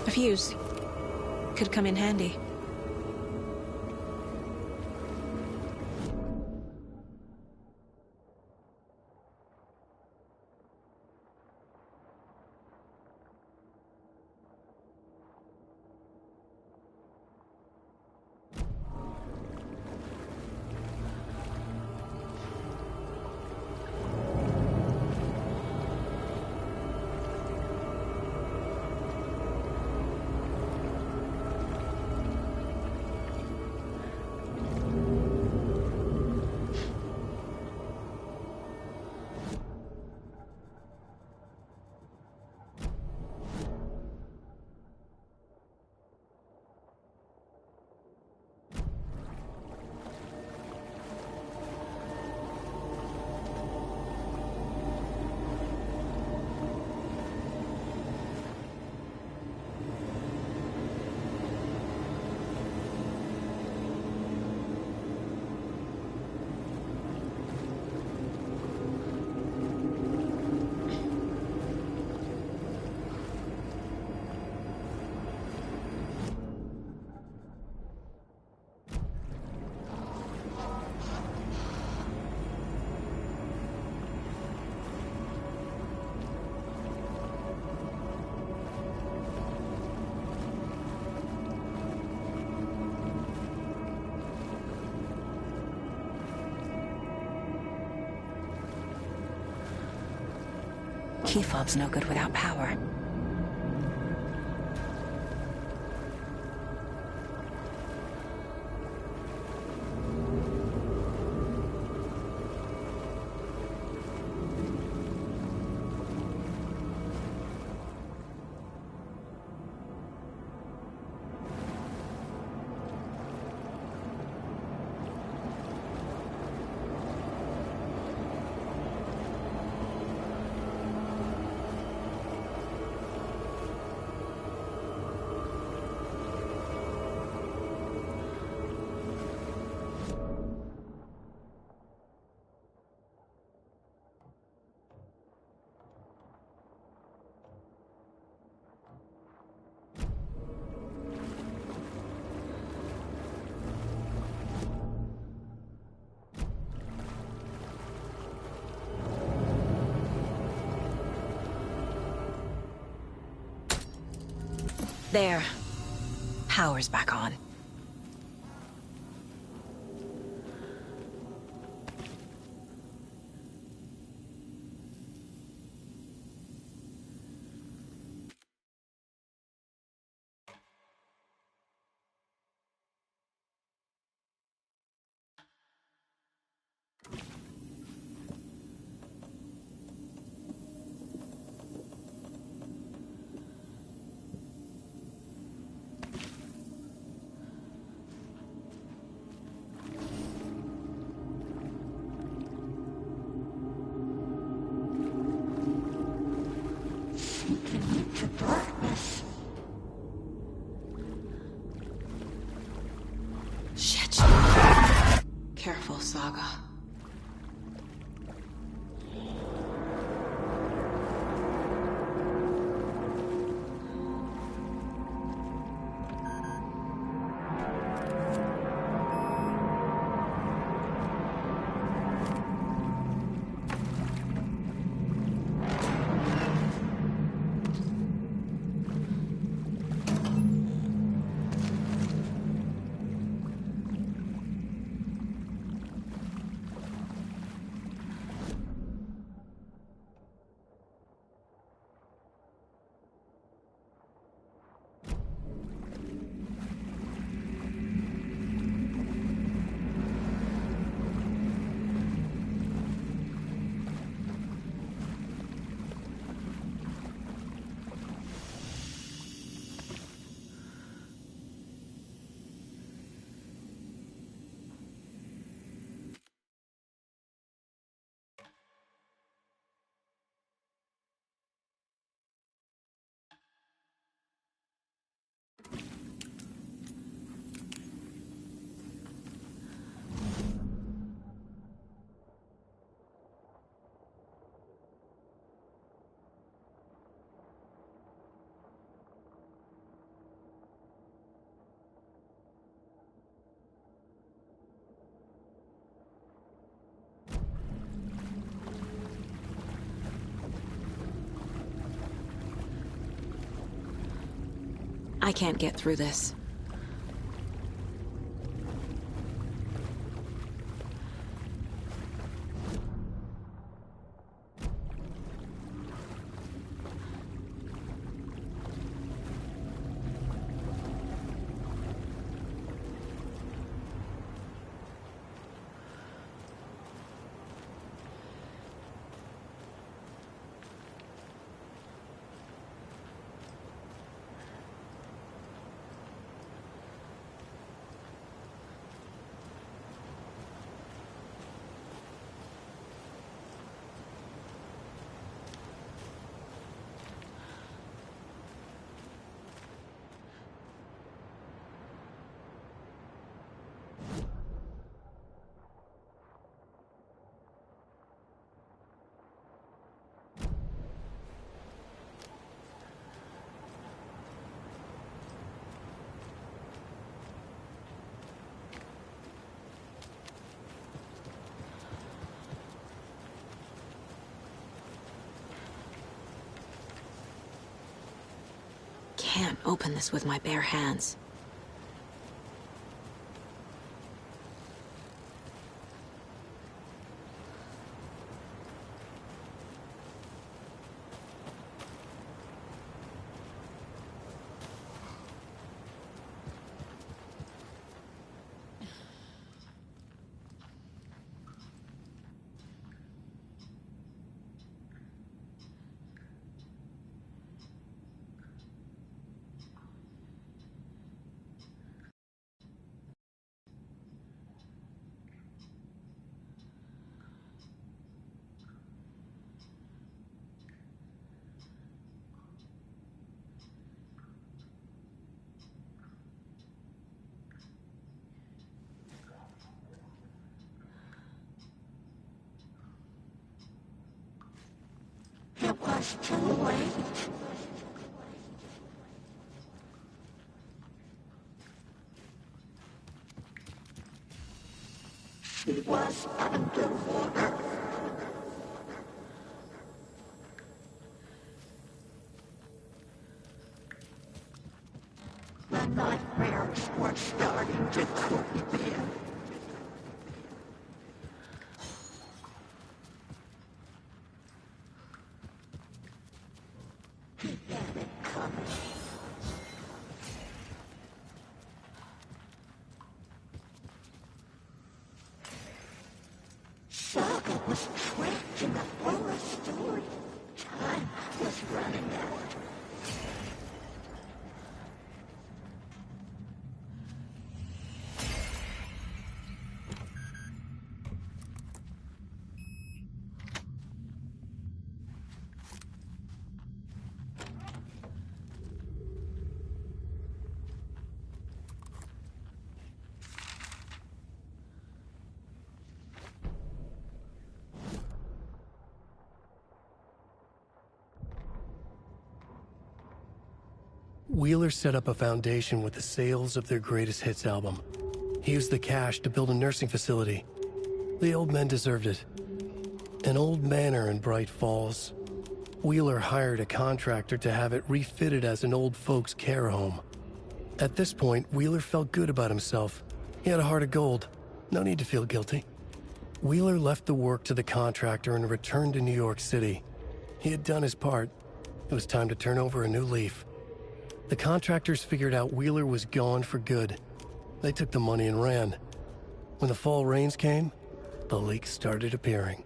A fuse. Could come in handy. Key fob's no good without power. There. Power's back on. Shit. Careful, Saga. I can't get through this. Can't open this with my bare hands. It was too late. It was underwater. Nightmares were starting to creep in. He had it coming. Saga was trapped in the forest story. Time was running out. Wheeler set up a foundation with the sales of their greatest hits album. He used the cash to build a nursing facility. The old men deserved it. An old manor in Bright Falls. Wheeler hired a contractor to have it refitted as an old folks' care home. At this point, Wheeler felt good about himself. He had a heart of gold. No need to feel guilty. Wheeler left the work to the contractor and returned to New York City. He had done his part. It was time to turn over a new leaf. The contractors figured out Wheeler was gone for good. They took the money and ran. When the fall rains came, the leaks started appearing.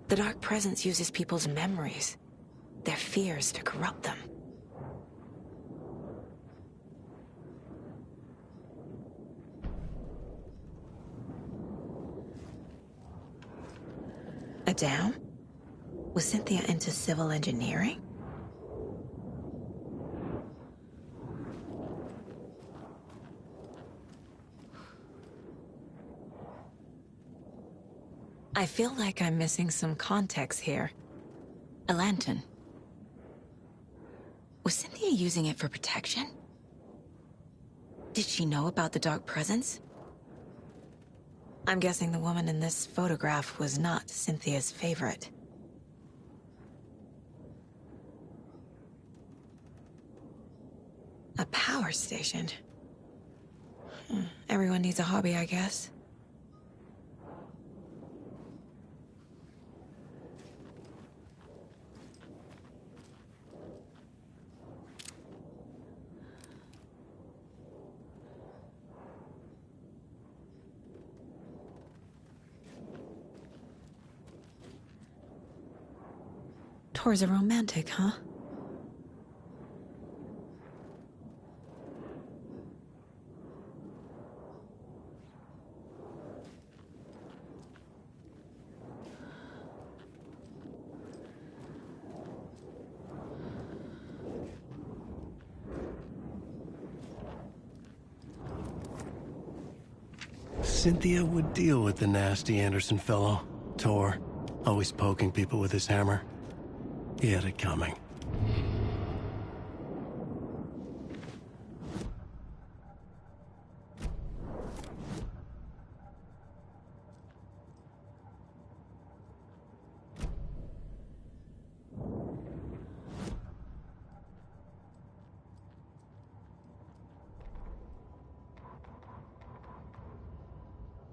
The Dark Presence uses people's memories, their fears to corrupt them. A dam? Was Cynthia into civil engineering? I feel like I'm missing some context here. A lantern. Was Cynthia using it for protection? Did she know about the Dark Presence? I'm guessing the woman in this photograph was not Cynthia's favorite. A power station. Everyone needs a hobby, I guess. Tor's a romantic, huh? Cynthia would deal with the nasty Anderson fellow, Tor, always poking people with his hammer. He had it coming.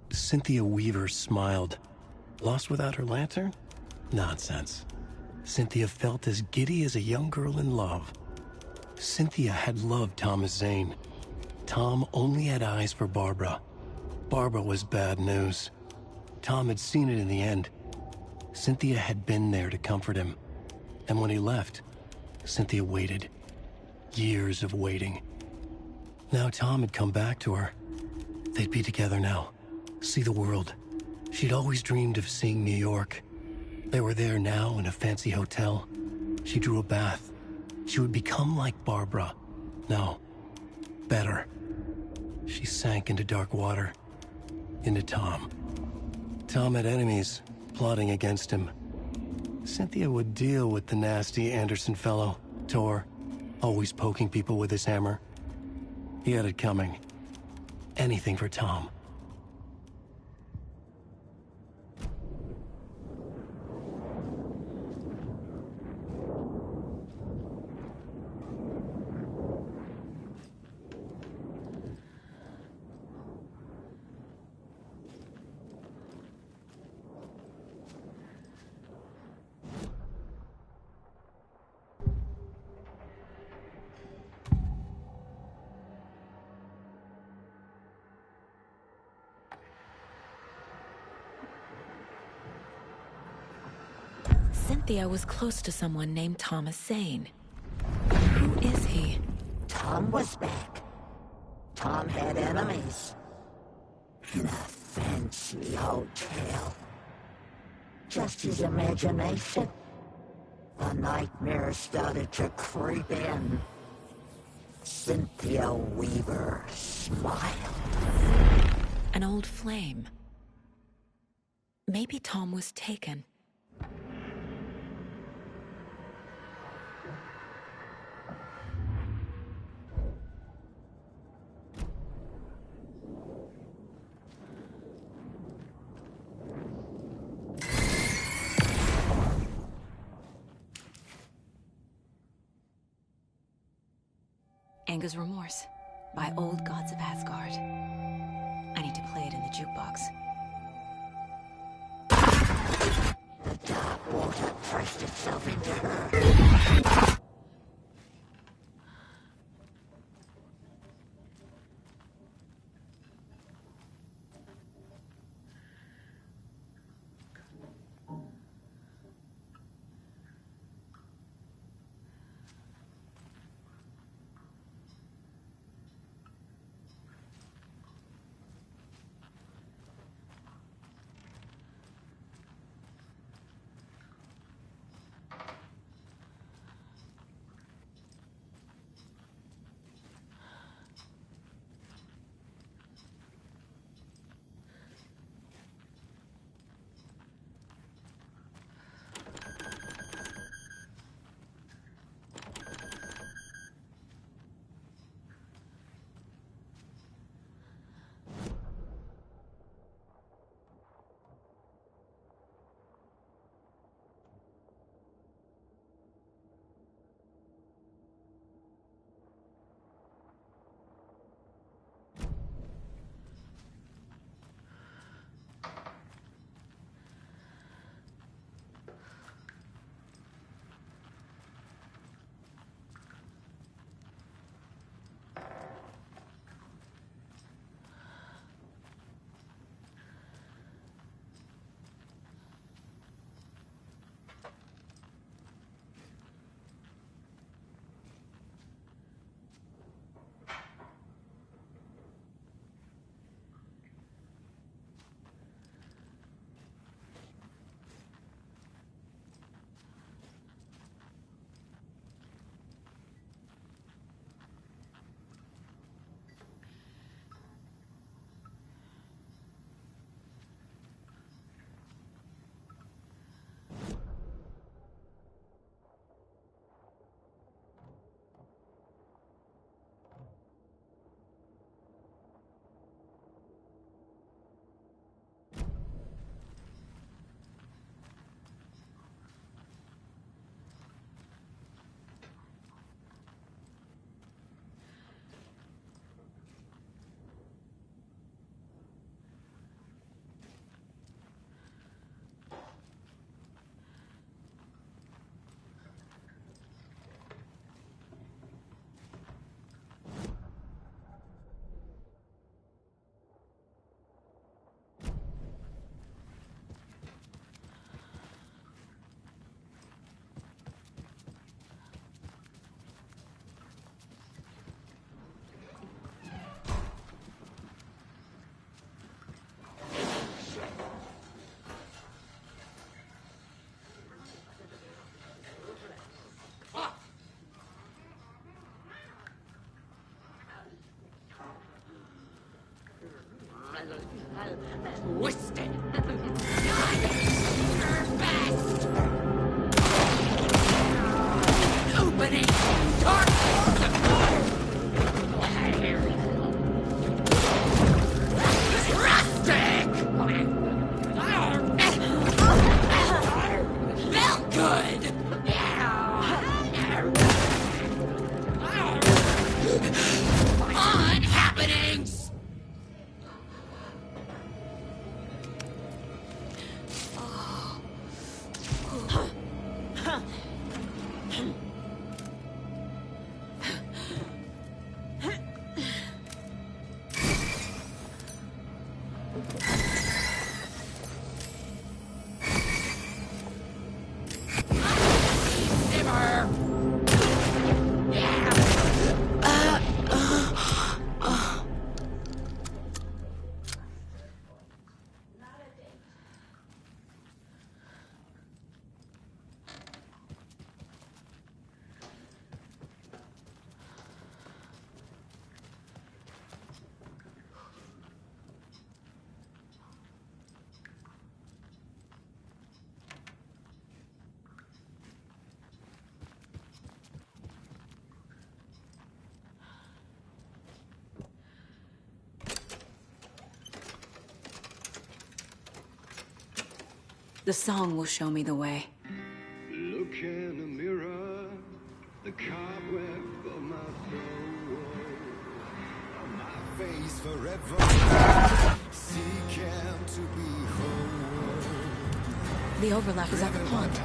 Cynthia Weaver smiled. Lost without her lantern? Nonsense. Cynthia felt as giddy as a young girl in love. Cynthia had loved Thomas Zane. Tom only had eyes for Barbara. Barbara was bad news. Tom had seen it in the end. Cynthia had been there to comfort him. And when he left, Cynthia waited. Years of waiting. Now Tom had come back to her. They'd be together now. See the world. She'd always dreamed of seeing New York. They were there now in a fancy hotel. She drew a bath. She would become like Barbara. No, better. She sank into dark water. Into Tom. Tom had enemies plotting against him. Cynthia would deal with the nasty Anderson fellow, Tor, always poking people with his hammer. He had it coming. Anything for Tom. Cynthia was close to someone named Thomas Zane. Who is he? Tom was back. Tom had enemies. In a fancy hotel. Just his imagination. The nightmare started to creep in. Cynthia Weaver smiled. An old flame. Maybe Tom was taken. Anger's Remorse by Old Gods of Asgard. I need to play it in the jukebox. The dark water pressed itself into her. Twisted. Your best. Opening. Dark. Rustic. Felt good. On happenings. The song will show me the way. Look in the mirror, the cobweb of my soul, on my face forever, seeking to be whole. The overlap is at the pond.